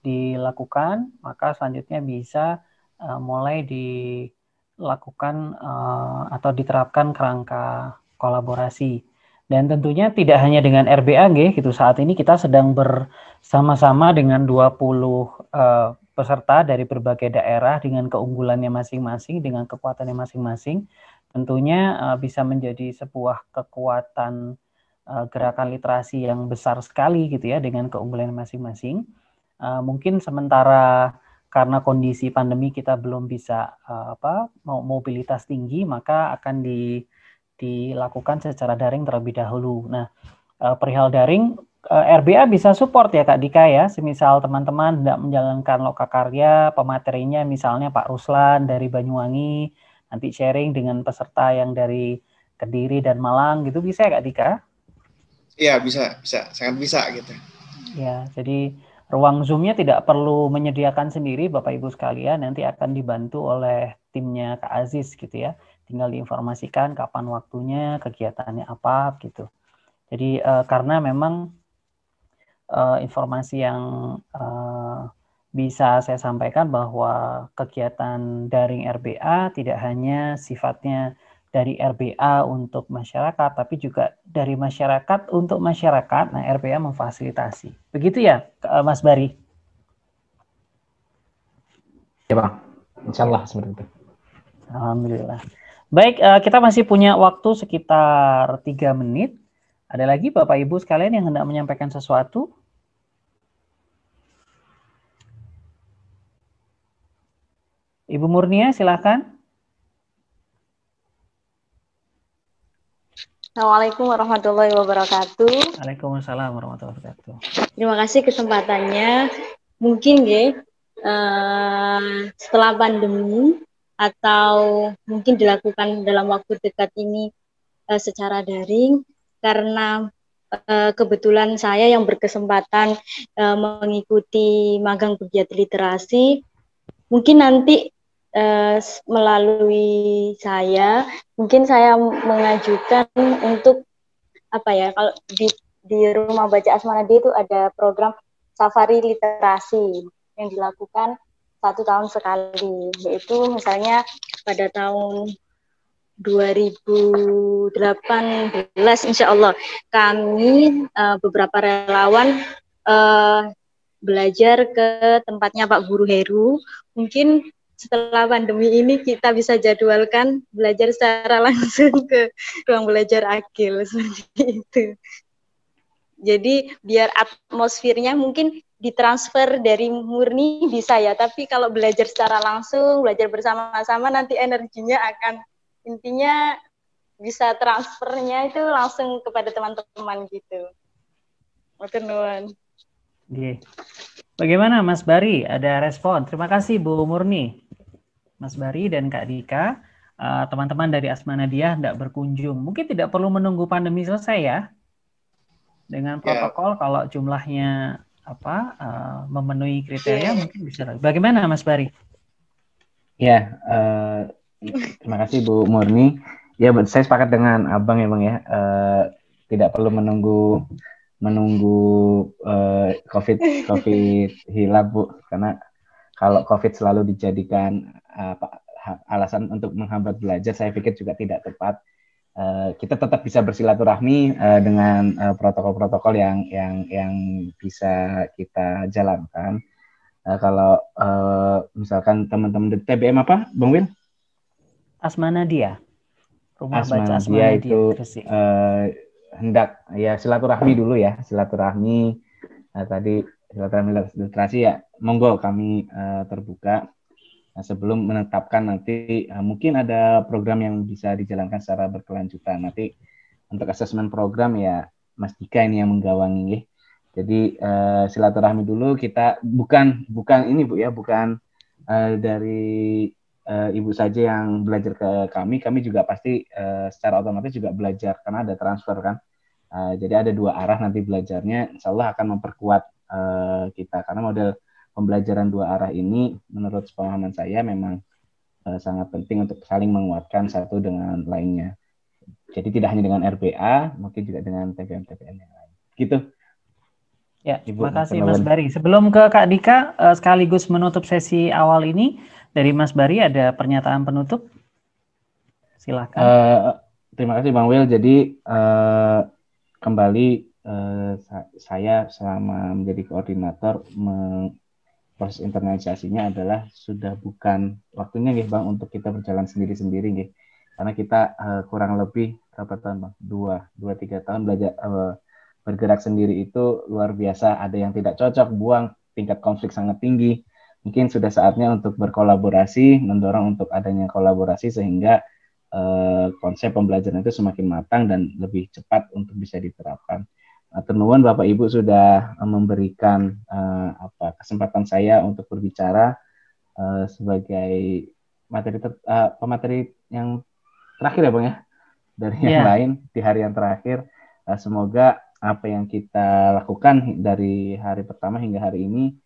dilakukan, maka selanjutnya bisa mulai dilakukan atau diterapkan kerangka kolaborasi. Dan tentunya tidak hanya dengan RBA gitu. Saat ini kita sedang bersama-sama dengan 20 peserta dari berbagai daerah dengan keunggulannya masing-masing, dengan kekuatannya masing-masing. Tentunya bisa menjadi sebuah kekuatan gerakan literasi yang besar sekali gitu ya dengan keunggulan masing-masing. Mungkin sementara karena kondisi pandemi kita belum bisa mobilitas tinggi, maka akan dilakukan secara daring terlebih dahulu. Nah, perihal daring, RBA bisa support ya Kak Dika ya, semisal teman-teman tidak menjalankan lokakarya, pematerinya misalnya Pak Ruslan dari Banyuwangi, nanti sharing dengan peserta yang dari Kediri dan Malang gitu, bisa ya Kak Dika? Iya, bisa, sangat bisa gitu. Ya, jadi ruang Zoom-nya tidak perlu menyediakan sendiri Bapak Ibu sekalian, nanti akan dibantu oleh timnya Kak Aziz gitu ya. Tinggal diinformasikan kapan waktunya, kegiatannya apa gitu. Jadi karena memang informasi yang bisa saya sampaikan bahwa kegiatan daring RBA tidak hanya sifatnya dari RBA untuk masyarakat, tapi juga dari masyarakat untuk masyarakat. Nah, RBA memfasilitasi. Begitu ya, Mas Bari? Ya Bang, insya Allah seperti itu. Alhamdulillah. Baik, kita masih punya waktu sekitar 3 menit. Ada lagi Bapak Ibu sekalian yang hendak menyampaikan sesuatu? Ibu Murnia, silakan. Assalamualaikum warahmatullahi wabarakatuh. Waalaikumsalam warahmatullahi wabarakatuh. Terima kasih kesempatannya. Mungkin setelah pandemi atau mungkin dilakukan dalam waktu dekat ini secara daring, karena kebetulan saya yang berkesempatan mengikuti magang pegiat literasi, mungkin nanti melalui saya, mungkin saya mengajukan untuk kalau di Rumah Baca Asmanadi itu ada program safari literasi yang dilakukan 1 tahun sekali, yaitu misalnya pada tahun 2018 insya Allah kami beberapa relawan belajar ke tempatnya Pak Guru Heru. Mungkin setelah pandemi ini kita bisa jadwalkan belajar secara langsung ke ruang belajar Agil seperti itu. Jadi biar atmosfernya mungkin ditransfer dari murni bisa ya, tapi kalau belajar secara langsung, belajar bersama-sama nanti energinya akan intinya bisa transfernya itu langsung kepada teman-teman gitu. Matur nuwun. Bagaimana Mas Bari? Ada respon? Terima kasih Bu Murni. Mas Bari dan Kak Dika, teman-teman dari Asmanadiyah tidak berkunjung. Mungkin tidak perlu menunggu pandemi selesai ya. Dengan protokol kalau jumlahnya memenuhi kriteria mungkin bisa. Bagaimana Mas Bari? Ya, terima kasih Bu Murni. Ya, saya sepakat dengan Abang ya Bang ya. Tidak perlu menunggu COVID hilang Bu, karena kalau COVID selalu dijadikan alasan untuk menghambat belajar, saya pikir juga tidak tepat. Kita tetap bisa bersilaturahmi dengan protokol-protokol yang bisa kita jalankan. Kalau misalkan teman-teman dari TBM apa, Bang Wil? Asmanadiyah. Rumah Baca Asmanadiyah itu hendak ya silaturahmi dulu ya, silaturahmi tadi silaturahmi literasi ya, monggo kami terbuka. Sebelum menetapkan nanti mungkin ada program yang bisa dijalankan secara berkelanjutan. Nanti untuk asesmen program ya Mas Dika ini yang menggawangi ya. Jadi silaturahmi dulu, kita bukan ini Bu ya, bukan dari Ibu saja yang belajar ke kami juga pasti secara otomatis juga belajar karena ada transfer kan. Jadi ada 2 arah nanti belajarnya, insya Allah akan memperkuat kita, karena model pembelajaran 2 arah ini menurut pemahaman saya memang sangat penting untuk saling menguatkan satu dengan lainnya. Jadi tidak hanya dengan RBA, mungkin juga dengan TBM-TBM yang lain. Gitu. Ya, terima kasih Mas Bari. Sebelum ke Kak Dika, sekaligus menutup sesi awal ini, dari Mas Bari ada pernyataan penutup? Silakan. Terima kasih Bang Wil. Jadi kembali saya selama menjadi koordinator proses internalisasinya adalah sudah bukan waktunya nih Bang untuk kita berjalan sendiri-sendiri nih. Karena kita kurang lebih berapa tahun Bang? 2-3 tahun belajar bergerak sendiri itu luar biasa. Ada yang tidak cocok, buang, tingkat konflik sangat tinggi. mungkin sudah saatnya untuk berkolaborasi, mendorong untuk adanya kolaborasi sehingga konsep pembelajaran itu semakin matang dan lebih cepat untuk bisa diterapkan. Matur nuwun Bapak Ibu sudah memberikan kesempatan saya untuk berbicara sebagai pemateri yang terakhir ya Bang ya, dari yang lain di hari yang terakhir. Semoga apa yang kita lakukan dari hari pertama hingga hari ini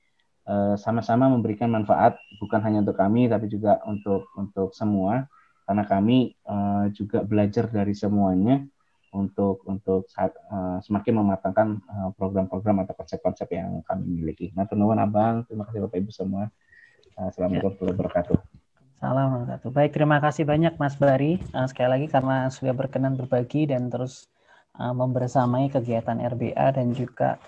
sama-sama memberikan manfaat bukan hanya untuk kami tapi juga untuk semua, karena kami juga belajar dari semuanya untuk semakin mematangkan program-program atau konsep-konsep yang kami miliki. Matur nuwun Abang, terima kasih Bapak Ibu semua. Assalamualaikum warahmatullahi wabarakatuh. Salam wabarakatuh. Baik, terima kasih banyak Mas Bari sekali lagi karena sudah berkenan berbagi dan terus membersamai kegiatan RBA dan juga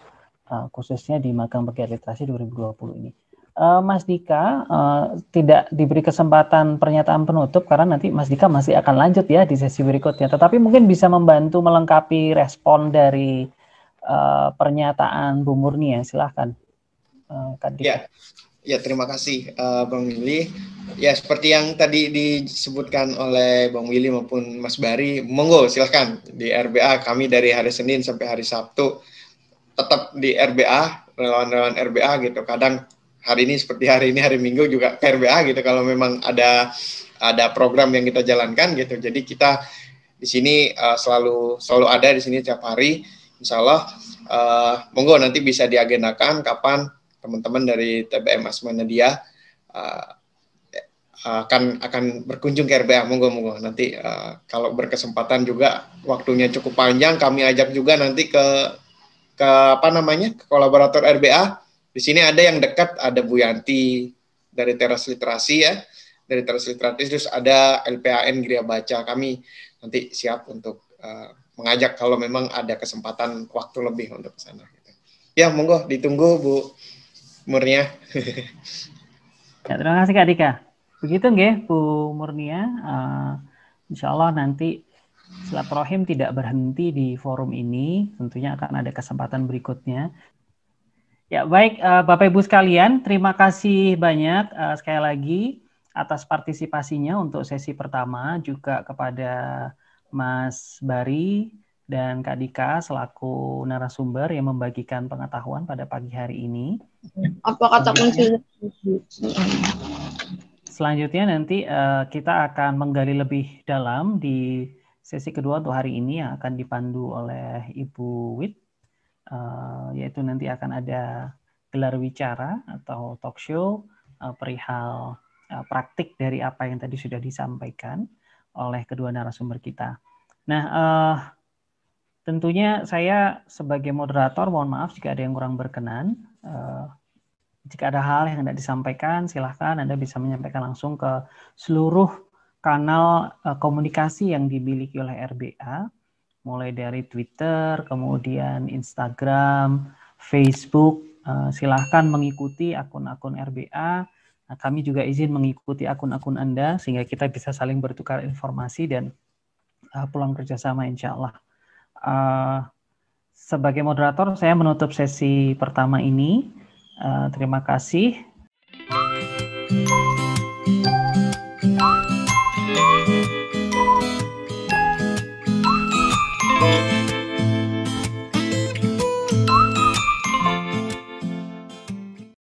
khususnya di Magang Pegiat Literasi 2020 ini. Mas Dika tidak diberi kesempatan pernyataan penutup karena nanti Mas Dika masih akan lanjut ya di sesi berikutnya. Tetapi mungkin bisa membantu melengkapi respon dari pernyataan Bu Murni ya. Silahkan. Kak Dika. Ya, terima kasih Bang Willy. Ya, seperti yang tadi disebutkan oleh Bang Willy maupun Mas Bari, monggo silahkan di RBA kami dari hari Senin sampai hari Sabtu tetap di RBA, relawan-relawan RBA gitu. Kadang hari ini seperti hari ini, hari Minggu juga ke RBA gitu kalau memang ada program yang kita jalankan gitu. Jadi kita di sini selalu ada di sini tiap hari. Insya Allah monggo nanti bisa diagendakan kapan teman-teman dari TBM Asma Nadia akan berkunjung ke RBA. Monggo nanti kalau berkesempatan juga waktunya cukup panjang, kami ajak juga nanti ke kolaborator RBA. Di sini ada yang dekat, ada Bu Yanti dari Teras Literasi ya, dari Teras Literasi, terus ada LPAN Gria Baca. Kami nanti siap untuk mengajak kalau memang ada kesempatan waktu lebih untuk ke sana. Ya, monggo ditunggu Bu Murnia. Ya, terima kasih Kak Dika. Begitu nggih Bu Murnia. Insya Allah nanti silaturahim tidak berhenti di forum ini. Tentunya akan ada kesempatan berikutnya. Ya, baik Bapak Ibu sekalian, terima kasih banyak sekali lagi atas partisipasinya untuk sesi pertama, juga kepada Mas Bari dan Kak Dika selaku narasumber yang membagikan pengetahuan pada pagi hari ini. Apa kata kunci? Selanjutnya nanti kita akan menggali lebih dalam di sesi kedua untuk hari ini yang akan dipandu oleh Ibu Wit. Yaitu nanti akan ada gelar wicara atau talk show perihal praktik dari apa yang tadi sudah disampaikan oleh kedua narasumber kita. Nah, tentunya saya sebagai moderator mohon maaf jika ada yang kurang berkenan. Jika ada hal yang tidak disampaikan, silahkan Anda bisa menyampaikan langsung ke seluruh kanal komunikasi yang dimiliki oleh RBA, mulai dari Twitter, kemudian Instagram, Facebook. Silahkan mengikuti akun-akun RBA. Kami juga izin mengikuti akun-akun Anda sehingga kita bisa saling bertukar informasi dan pulang kerjasama insya Allah. Sebagai moderator, saya menutup sesi pertama ini. Terima kasih